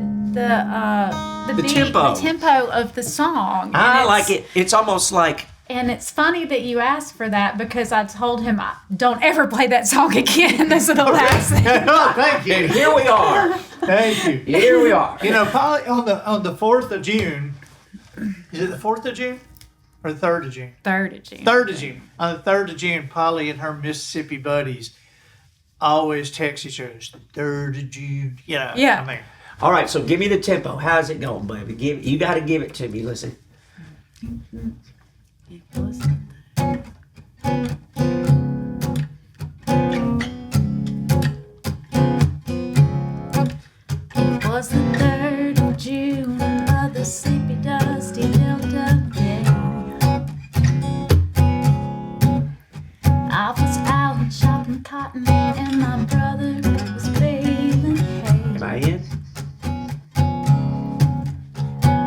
beat, tempo. the tempo of the song. And I it's- like it. It's almost like. And it's funny that you asked for that because I told him, don't ever play that song again. This is the last thing. Oh, thank And you. here we are. Thank you. Here we are. You know, probably on the 4th of June, is it the 4th of June or the 3rd of June? 3rd of June. 3rd of June. On the 3rd of June, Polly and her Mississippi buddies always text each other. It's the 3rd of June. You know, Yeah. I mean, All right, so give me the tempo. How's it going, baby? You got to give it to me. Listen. It was the 3rd of June, another sleepy, dusty Delta day. I was out shopping cotton, and my brother was baling hay. Am I in?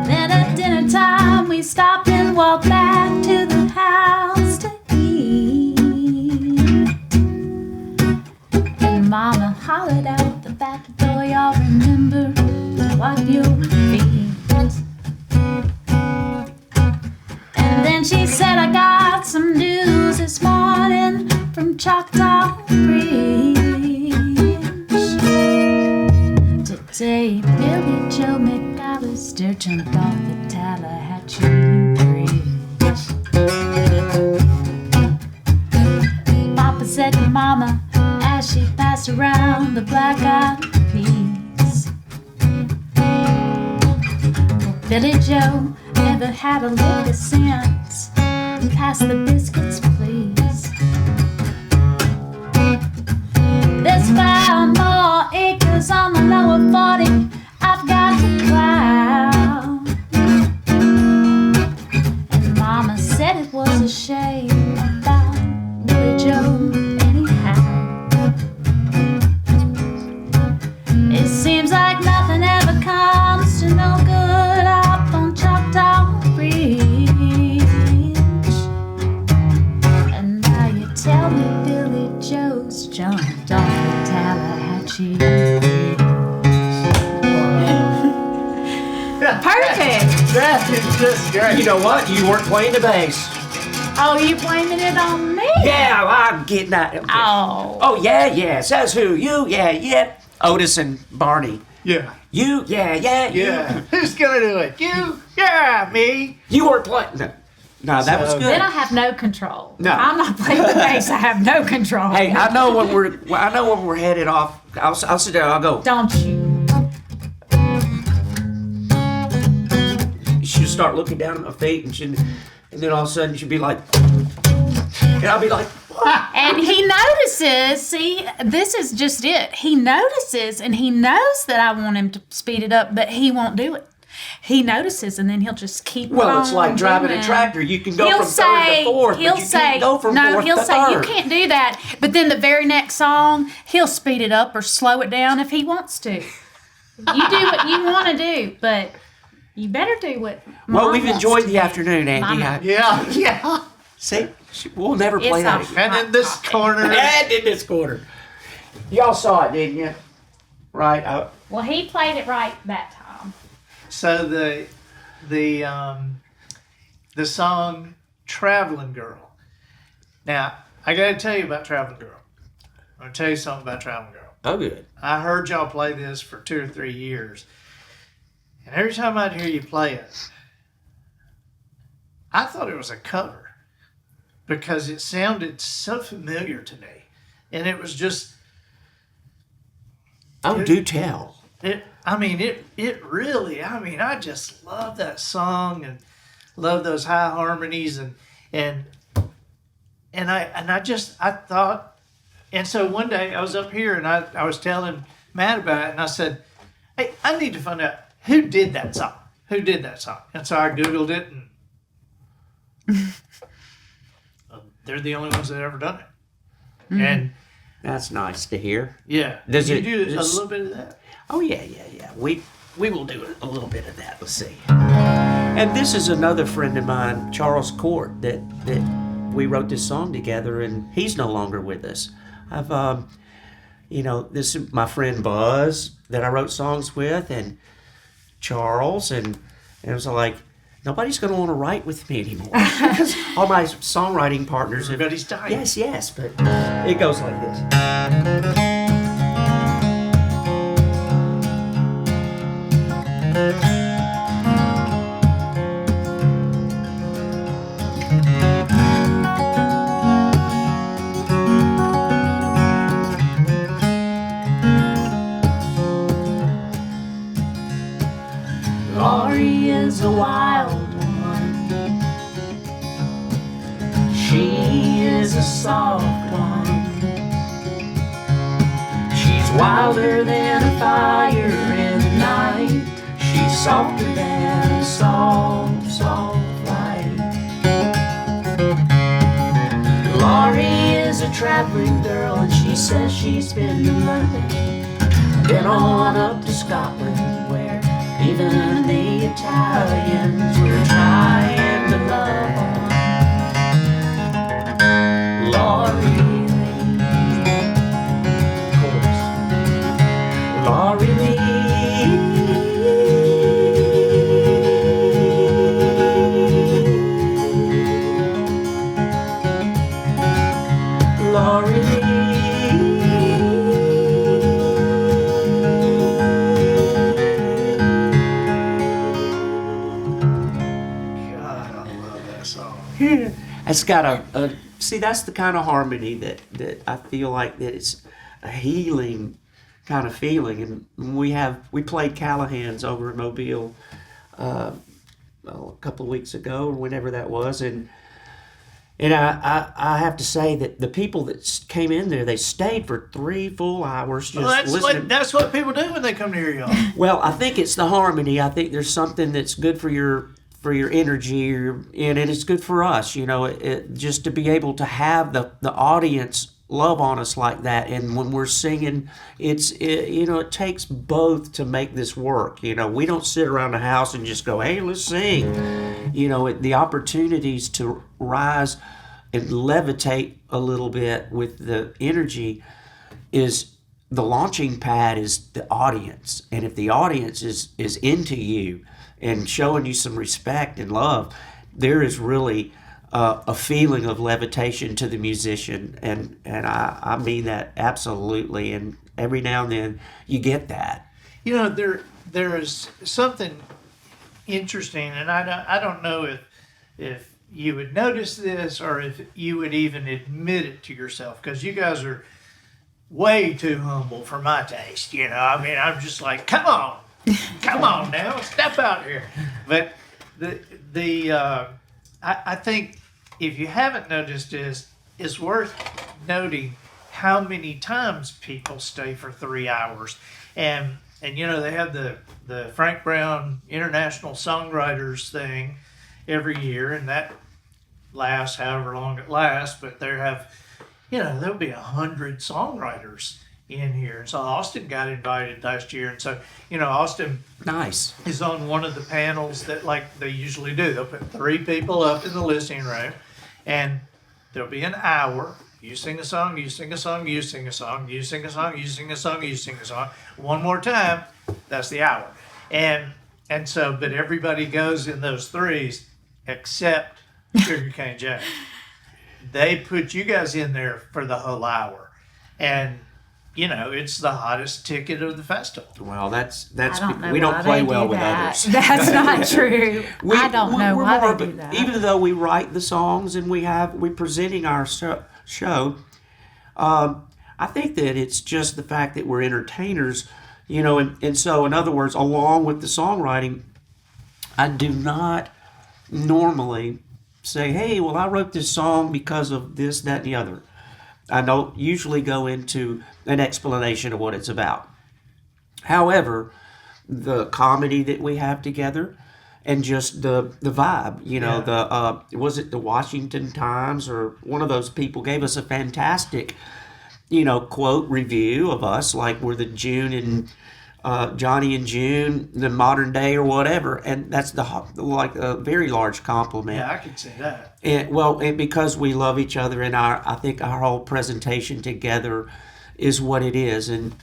Then at dinner time, we stopped and walked back to the house to eat. And Mama hollered out the back door, y'all remember to wipe your feet. And then she said, I got some news this morning from Choctaw Ridge. Today, Billy Joe McAllister jumped off the Tallahatchie Bridge. Papa said to Mama as she passed around the black-eyed peas, Billy Joe never had a lick of sense. Pass the biscuits, please. There's 5 more acres on the lower 40 I've got to plow. And Mama said it was a shame about Billy Joe anyhow. It seems like nothing ever comes to no good up on Choctaw Ridge. And now you tell me Billy Joe's jumped off the Tallahatchie Bridge. Perfect! that is just great. You know what? You weren't playing the bass. Oh, you blaming it on me? Yeah, I'm getting that. Okay. Oh. Oh, yeah. Says who? You, yeah. Otis and Barney. Yeah. You, yeah. Yeah. Who's going to do it? You? Yeah, me. You weren't playing. No, that was So- good. Then I have no control. No. If I'm not playing the bass, I have no control. Hey, I know when we're headed off. I'll sit there. I'll go. Don't you? She'll start looking down at my feet, and then all of a sudden she'll be like, and I'll be like, what? And he notices, see, this is just it. He notices and he knows that I want him to speed it up, but he won't do it. He notices and then he'll just keep Well, it's on like driving doing a it. tractor. You can go He'll from say, third to fourth, he'll but you say, can't go from no, fourth he'll to say, you third. can't do that. But then the very next song, he'll speed it up or slow it down if he wants to. You do what you want to do, but you better do what Well, Mom we've wants enjoyed to the do. afternoon, Andy. Mama. Yeah. See, we'll never play It's that a- again. And then this corner. And in this quarter. Y'all saw it, didn't you? Right? Well, he played it right that time. So the song "Traveling Girl." Now I got to tell you about "Traveling Girl." I'm gonna tell you something about "Traveling Girl." Oh, good. I heard y'all play this for 2 or 3 years, and every time I'd hear you play it, I thought it was a cover because it sounded so familiar to me, and it was just Oh, do tell. it really. I mean, I just love that song, and love those high harmonies and I thought, and so one day I was up here and I was telling Matt about it, and I said, hey, I need to find out who did that song. Who did that song? And so I Googled it, and they're the only ones that ever done it. Mm-hmm. And that's nice to hear. Yeah. Does you it do a little bit of that? Oh yeah. We will do a little bit of that. Let's see. And this is another friend of mine, Charles Court, that we wrote this song together, and he's no longer with us. I've this is my friend Buzz that I wrote songs with, and Charles, and it was like, nobody's going to want to write with me anymore. Because all my songwriting partners have... Everybody's dying. Yes, but it goes like this. Laurie is a wild one. She is a soft one. She's wilder than a fire in the night. She's softer than a soft light. Laurie is a traveling girl, and she says she's been to London, been on up to Scotland, where even the Italians were trying to love on Laurie Lee. Chorus. Laurie Lee. Laurie Lee. It's got a see, that's the kind of harmony that I feel like that it's a healing kind of feeling. And we played Callahan's over in Mobile a couple of weeks ago or whenever that was, and I have to say that the people that came in there, they stayed for 3 full hours just listening. That's what people do when they come to hear y'all. Well, I think it's the harmony. I think there's something that's good for your energy, and it's good for us, just to be able to have the audience love on us like that. And when we're singing, it takes both to make this work. We don't sit around the house and just go, hey, let's sing. The opportunities to rise and levitate a little bit with the energy is the launching pad, is the audience. And if the audience is into you and showing you some respect and love, there is really a feeling of levitation to the musician, and I mean that absolutely. And every now and then you get that. There is something interesting, and I don't know if you would notice this or if you would even admit it to yourself, because you guys are way too humble for my taste. I'm just like, come on now, step out here. But I think if you haven't noticed this, it's worth noting how many times people stay for 3 hours. And they have the Frank Brown International Songwriters thing every year, and that lasts however long it lasts, but there'll be 100 songwriters in here. And so Austin got invited last year, and so Austin nice is on one of the panels that, like they usually do. They'll put 3 people up in the listening room, and there'll be an hour. You sing a song, you sing a song, you sing a song, you sing a song, you sing a song, you sing a song. One more time, that's the hour. And so, but everybody goes in those 3s except Sugarcane Jane. They put you guys in there for the whole hour, and it's the hottest ticket of the festival. Well, that's we don't play well with others. That's not true. I don't know why they do that. Even though we write the songs and we're presenting our show, I think that it's just the fact that we're entertainers, and so in other words, along with the songwriting, I do not normally say, hey, well, I wrote this song because of this, that, and the other. I don't usually go into an explanation of what it's about. However, the comedy that we have together and just the vibe, was it the Washington Times or one of those people gave us a fantastic, quote review of us, like we're the June and Johnny and June, the modern day or whatever, and that's like a very large compliment. Yeah, I could say that. And because we love each other, and I think our whole presentation together is what it is, and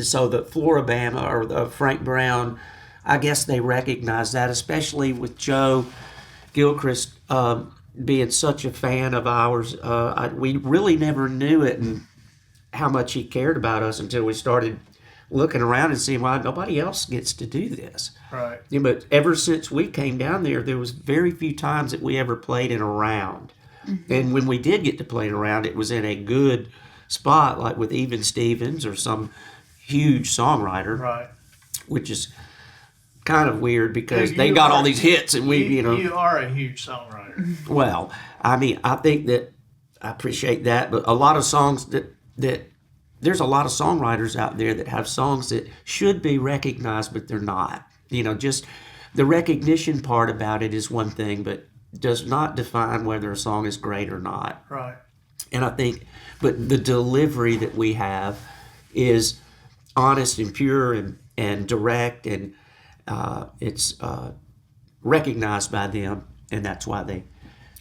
so the Floribama or the Frank Brown, I guess they recognize that, especially with Joe Gilchrist being such a fan of ours. We really never knew it and how much he cared about us until we started looking around and seeing why nobody else gets to do this. Right. Yeah, but ever since we came down there was very few times that we ever played in a round. Mm-hmm. And when we did get to play in a round, it was in a good spot, like with Even Stevens or some huge songwriter. Right. Which is kind of weird because they got all these hits and we, You are a huge songwriter. Well, I mean, I think that I appreciate that, but a lot of songs that there's a lot of songwriters out there that have songs that should be recognized, but they're not. Just the recognition part about it is one thing, but does not define whether a song is great or not. Right. And I think, but the delivery that we have is honest and pure and direct, and it's recognized by them, and that's why they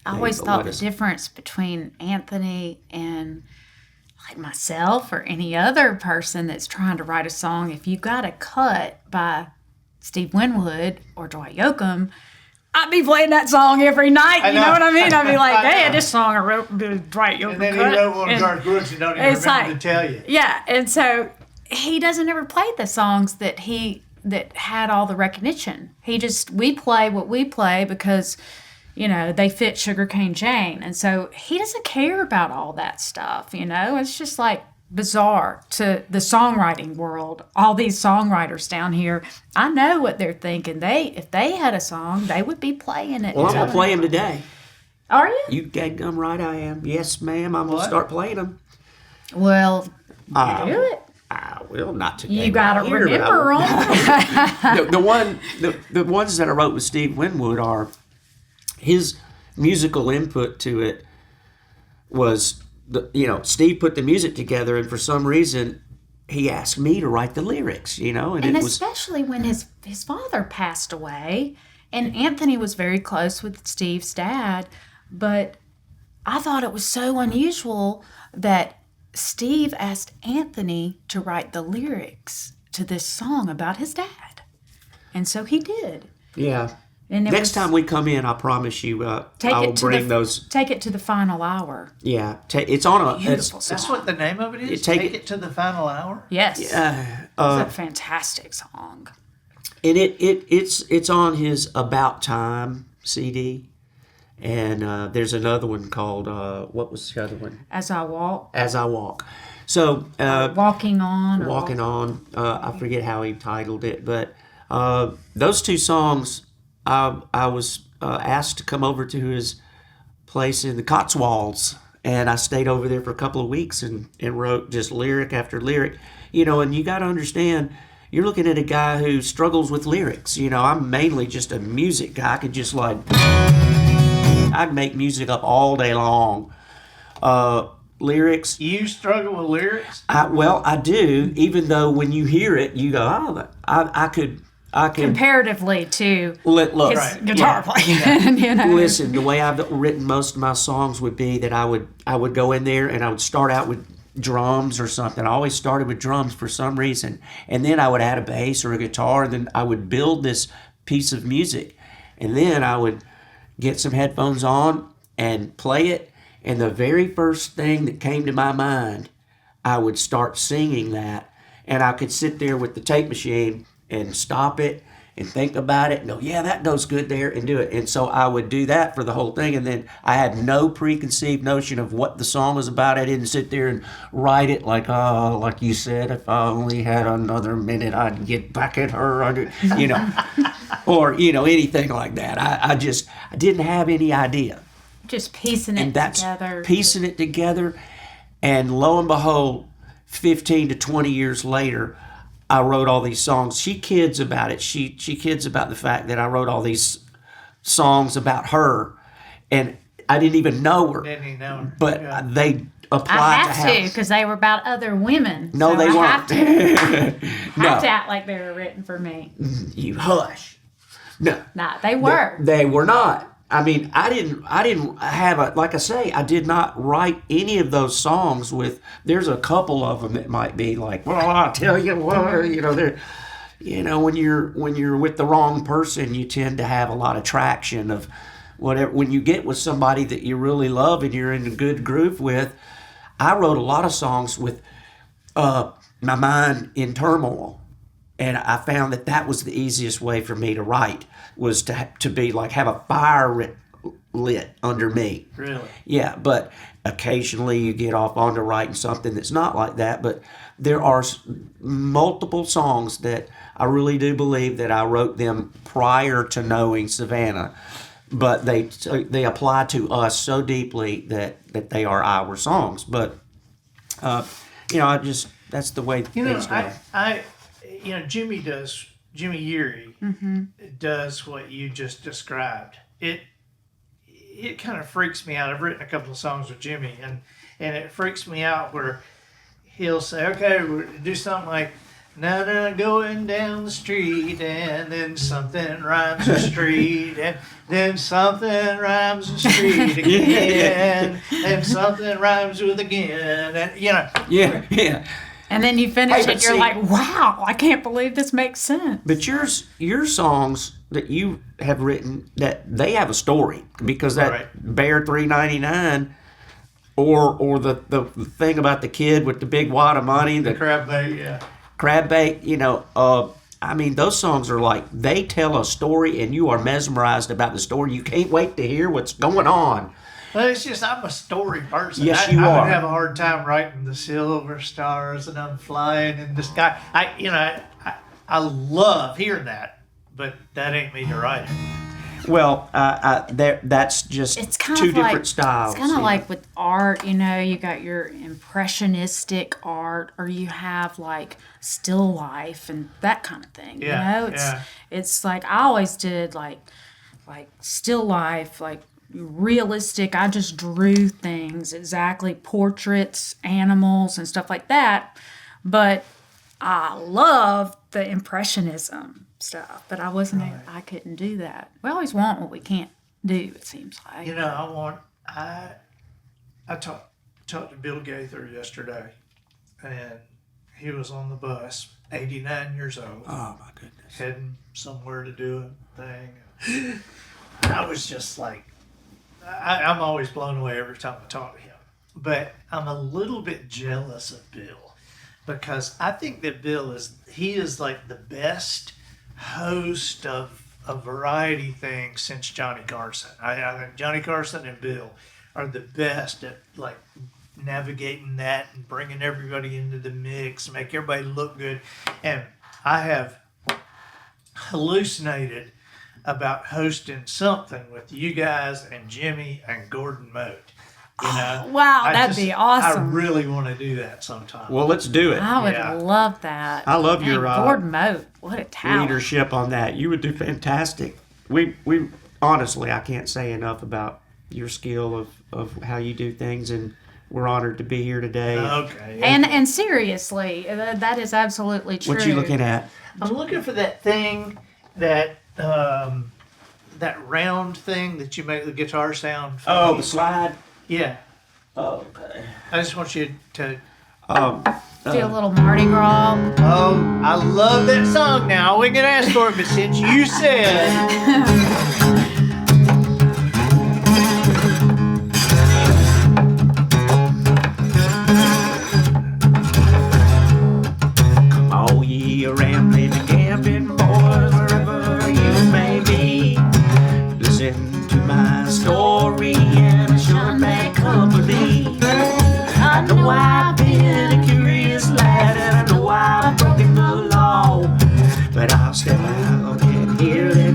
I always thought the difference between Anthony and like myself or any other person that's trying to write a song, if you got a cut by Steve Winwood or Dwight Yoakam, I'd be playing that song every night. You know what I mean? I'd be like, hey, this song I wrote with Dwight Yoakam. And then he wrote one of Garth Brooks and don't even remember to tell you. Yeah, and so he doesn't ever play the songs that had all the recognition. We play what we play because they fit Sugarcane Jane. And so he doesn't care about all that stuff, It's just like bizarre to the songwriting world. All these songwriters down here, I know what they're thinking. If they had a song, they would be playing it. Well, I'm going to play them today. Are you? You dadgum right I am. Yes, ma'am. I'm going to start playing them. Well, do it. I will not today. You got to remember them. the ones that I wrote with Steve Winwood are his musical input to it was Steve put the music together, and for some reason he asked me to write the lyrics, and especially when his father passed away, and Anthony was very close with Steve's dad, but I thought it was so unusual that Steve asked Anthony to write the lyrics to this song about his dad. And so he did. Yeah. And next time we come in, I promise you, I will bring those. Take it to the final hour. Yeah. It's on a... Beautiful song. That's what the name of it is? Take it to the final hour? Yes. It's a fantastic song. And it's on his About Time CD. And there's another one called, what was the other one? As I Walk. As I Walk. So... Walking On. Walking On. I forget how he titled it, but those two songs, I was asked to come over to his place in the Cotswolds, and I stayed over there for a couple of weeks and wrote just lyric after lyric. And you got to understand, you're looking at a guy who struggles with lyrics. I'm mainly just a music guy. I could just I'd make music up all day long. Lyrics. You struggle with lyrics? I do, even though when you hear it, you go, oh, I could... Comparatively to his guitar playing. Listen, the way I've written most of my songs would be that I would go in there and I would start out with drums or something. I always started with drums for some reason. And then I would add a bass or a guitar, and then I would build this piece of music. And then I would get some headphones on and play it. And the very first thing that came to my mind, I would start singing that. And I could sit there with the tape machine and stop it and think about it and go, yeah, that goes good there, and do it. And so I would do that for the whole thing, and then I had no preconceived notion of what the song was about. I didn't sit there and write it like you said, if I only had another minute, I'd get back at her. or anything like that. I didn't have any idea. Just piecing it And that's together. piecing it together, and lo and behold, 15 to 20 years later, I wrote all these songs. She kids about it. She kids about the fact that I wrote all these songs about her, and I didn't even know her. Didn't even know her. But Yeah. they applied I to have to because they were about other women. No, so they I weren't. Have to, No. have to act like they were written for me. You hush. No. Nah, they were. They were not. I mean, I didn't have like I say, I did not write any of those songs with, there's a couple of them that might be like, well, I'll tell you what, they're, when you're with the wrong person, you tend to have a lot of traction of whatever. When you get with somebody that you really love and you're in a good groove with, I wrote a lot of songs with my mind in turmoil. And I found that was the easiest way for me to write, was to be like, have a fire lit under me. Really? Yeah, but occasionally you get off onto writing something that's not like that. But there are multiple songs that I really do believe that I wrote them prior to knowing Savana, but they apply to us so deeply that they are our songs. But that's the way things go. Jimmy Yeary does what you just described. It kind of freaks me out. I've written a couple of songs with Jimmy, and it freaks me out where he'll say, okay, we'll do something like, na going down the street, and then something rhymes with street, and then something rhymes with street again, and something rhymes with again, and Yeah. And then you finish Hey, it, you're see- like, wow, I can't believe this makes sense. But your songs that you have written, that they have a story, because that Right. Bear 399, or the thing about the kid with the big wad of money, the crab bait, yeah. crab bait, I mean, those songs are like, they tell a story and you are mesmerized about the story. You can't wait to hear what's going on. Well, it's just I'm a story person. Yes, I you would are. have a hard time writing the silver stars and I'm flying in the sky. I love hearing that, but that ain't me to write it. Well, that's just It's kind two of like, different styles. It's kind of like with art, you got your impressionistic art, or you have like still life and that kind of thing. Yeah, It's like I always did like still life, like realistic. I just drew things exactly, portraits, animals, and stuff like that. But I love the impressionism stuff, but I wasn't. I couldn't do that. We always want what we can't do. It seems like. I talked to Bill Gaither yesterday, and he was on the bus, 89 years old, oh my goodness. heading somewhere to do a thing. I was just like, I'm always blown away every time I talk to him. But I'm a little bit jealous of Bill, because I think that Bill is like the best host of a variety things since Johnny Carson. I think Johnny Carson and Bill are the best at like navigating that and bringing everybody into the mix, make everybody look good. And I have hallucinated about hosting something with you guys and Jimmy and Gordon Moat. Wow, that'd be awesome. I really want to do that sometime. Well, let's do it. I would Yeah. love that. I love Man, your, Gordon Moat. What a talent! Leadership on that. You would do fantastic. We honestly, I can't say enough about your skill of how you do things, and we're honored to be here today. Okay. And seriously, that is absolutely true. What you looking at? I'm looking for that thing that round thing that you make the guitar sound. Oh, the slide. Yeah. Oh, okay. I just want you to. Do a little Mardi Gras. Oh, I love that song now. We can ask for it, but since you said. All ye rambling and gambling boys, wherever you may be, listen to my story and a short bad company. I know I've been a curious lad, and I know I've broken the law, but I'll step out and hear them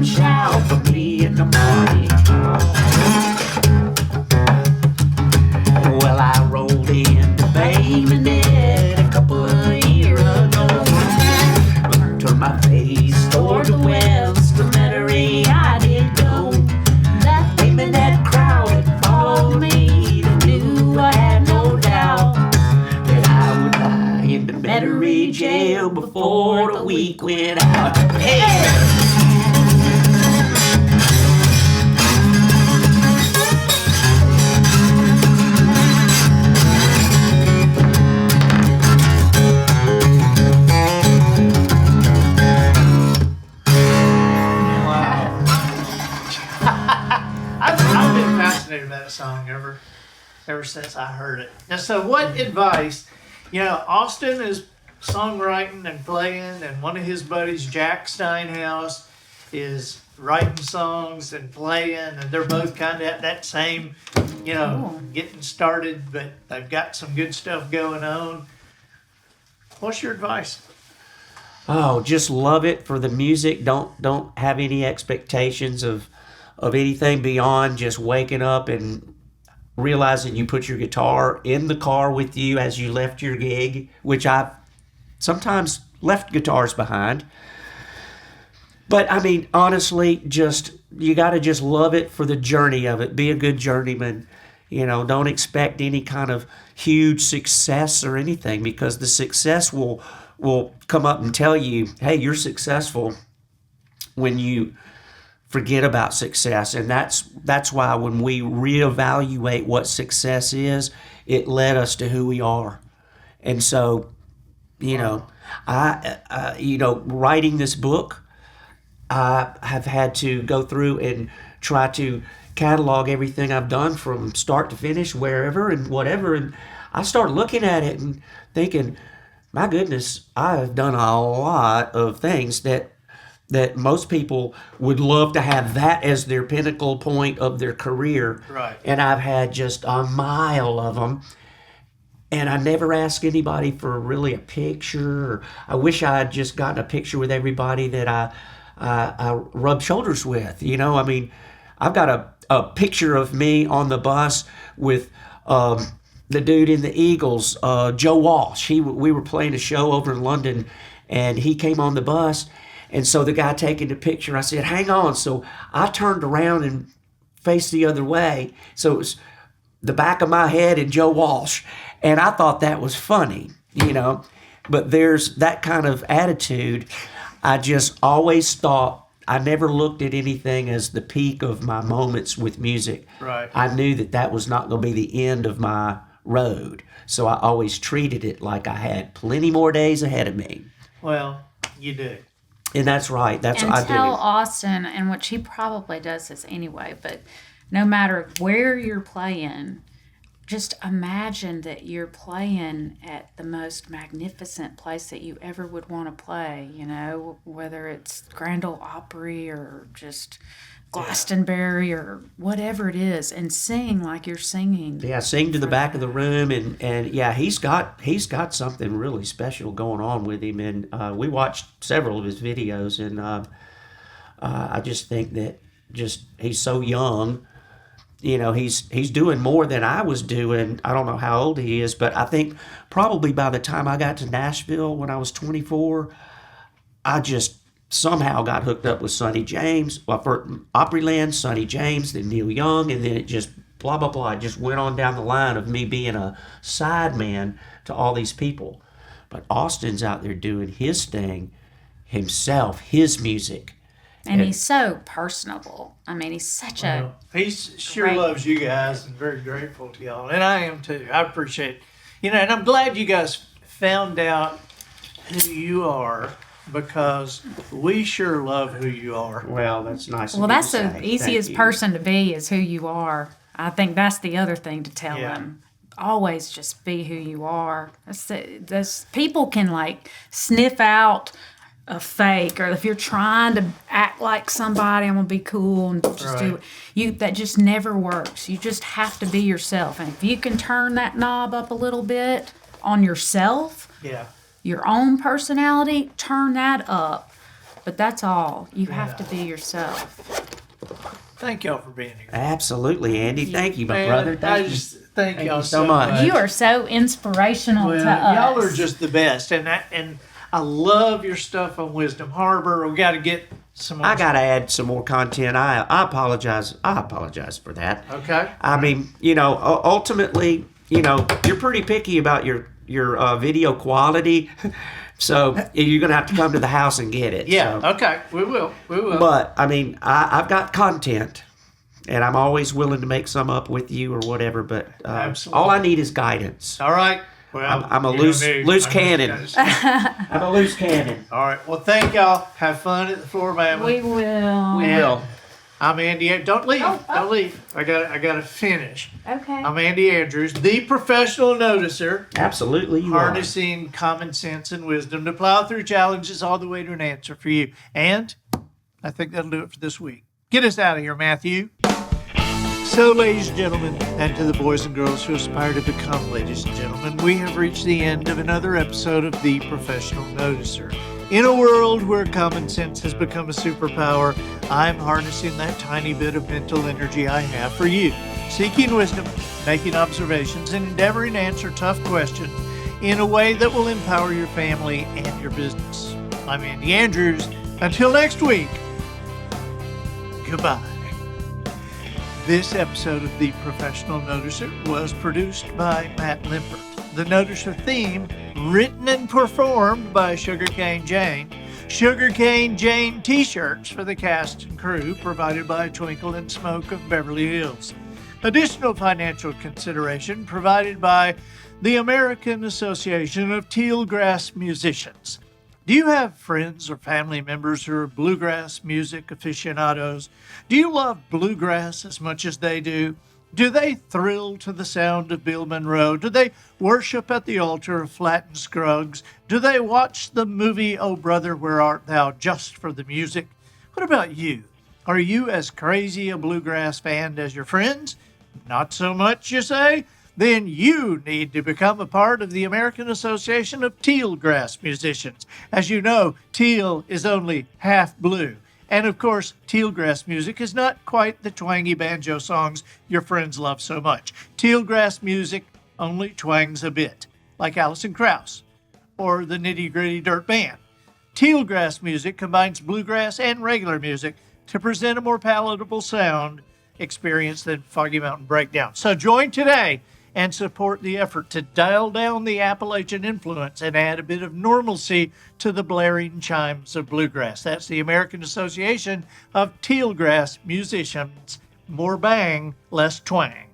I've been fascinated by that song ever since I heard it. And so, what advice? Austin is songwriting and playing, and one of his buddies, Jack Steinhaus, is writing songs and playing, and they're both kind of at that same, getting started, but they've got some good stuff going on. What's your advice? Oh, just love it for the music. Don't have any expectations of anything beyond just waking up and realizing you put your guitar in the car with you as you left your gig, which I've sometimes left guitars behind. But I mean, honestly, you got to just love it for the journey of it. Be a good journeyman. Don't expect any kind of huge success or anything, because the success will come up and tell you, hey, you're successful, when you forget about success. And that's why when we reevaluate what success is, it led us to who we are. And so, writing this book, I have had to go through and try to catalog everything I've done from start to finish, wherever and whatever. And I started looking at it and thinking, my goodness, I've done a lot of things that most people would love to have that as their pinnacle point of their career. Right. And I've had just a mile of them. And I never asked anybody for really a picture. I wish I had just gotten a picture with everybody that I rub shoulders with. I mean, I've got a picture of me on the bus with the dude in the Eagles, Joe Walsh. We were playing a show over in London, and he came on the bus. And so the guy taking the picture, I said, hang on. So I turned around and faced the other way. So it was the back of my head and Joe Walsh. And I thought that was funny, But there's that kind of attitude. I just always thought, I never looked at anything as the peak of my moments with music. Right. I knew that was not going to be the end of my road. So I always treated it like I had plenty more days ahead of me. Well, you do. And that's right. That's and what I do. tell Austin, and which he probably does this anyway, but no matter where you're playing, just imagine that you're playing at the most magnificent place that you ever would want to play, whether it's Grand Ole Opry or just Glastonbury or whatever it is, and sing like you're singing. Yeah, sing to the back of the room, and yeah, he's got something really special going on with him, and we watched several of his videos, and I just think that he's so young. He's doing more than I was doing. I don't know how old he is, but I think probably by the time I got to Nashville when I was 24, I just somehow got hooked up with Sonny James. Well, for Opryland, Sonny James, then Neil Young, and then it just blah, blah, blah. It just went on down the line of me being a sideman to all these people. But Austin's out there doing his thing himself, his music. And he's so personable. I mean, he's such He sure great- loves you guys and very grateful to y'all. And I am too. I appreciate it. And I'm glad you guys found out who you are, because we sure love who you are. Well, that's nice. Well, of you that's to the say. easiest Thank you. person to be is who you are. I think that's the other thing to tell Yeah. them. Always just be who you are. That's people can sniff out a fake, or if you're trying to act like somebody, I'm gonna be cool and just do it. That just never works. You just have to be yourself, and if you can turn that knob up a little bit on yourself, Yeah. your own personality, turn that up. But that's all. You have to be yourself. Thank y'all for being here. Absolutely, Andy. Thank you, my Man, brother. I just thank y'all you so so much. much. You are so inspirational Well, to us. y'all are just the best, and I love your stuff on Wisdom Harbor. We got to get some more. I gotta add some more content. I apologize. I apologize for that. Okay. I mean, ultimately, you're pretty picky about your video quality. So you're going to have to come to the house and get it. Yeah. So. Okay. We will. But, I mean, I've got content, and I'm always willing to make some up with you or whatever, but all I need is guidance. All right. Well, I'm a loose cannon. I'm a loose cannon. All right. Well, thank y'all. Have fun at the floor, man. We will. We will. I'm Andy. Don't leave. Oh. Don't leave. I got to finish. Okay. I'm Andy Andrews, the professional noticer, Absolutely, you are. harnessing common sense and wisdom to plow through challenges all the way to an answer for you. And I think that'll do it for this week. Get us out of here, Matthew. So, ladies and gentlemen, and to the boys and girls who aspire to become ladies and gentlemen, we have reached the end of another episode of The Professional Noticer. In a world where common sense has become a superpower, I'm harnessing that tiny bit of mental energy I have for you, seeking wisdom, making observations, and endeavoring to answer tough questions in a way that will empower your family and your business. I'm Andy Andrews. Until next week, goodbye. This episode of The Professional Noticer was produced by Matt Limpert. The Noticer theme, written and performed by Sugarcane Jane. Sugarcane Jane t-shirts for the cast and crew provided by Twinkle and Smoke of Beverly Hills. Additional financial consideration provided by the American Association of Tealgrass Musicians. Do you have friends or family members who are bluegrass music aficionados? Do you love bluegrass as much as they do? Do they thrill to the sound of Bill Monroe? Do they worship at the altar of Flatt and Scruggs? Do they watch the movie Oh Brother, Where Art Thou just for the music? What about you? Are you as crazy a bluegrass fan as your friends? Not so much, you say? Then you need to become a part of the American Association of Tealgrass Musicians. As you know, teal is only half blue. And of course, tealgrass music is not quite the twangy banjo songs your friends love so much. Tealgrass music only twangs a bit, like Alison Krauss or the Nitty Gritty Dirt Band. Tealgrass music combines bluegrass and regular music to present a more palatable sound experience than Foggy Mountain Breakdown. So join today and support the effort to dial down the Appalachian influence and add a bit of normalcy to the blaring chimes of bluegrass. That's the American Association of Tealgrass Musicians. More bang, less twang.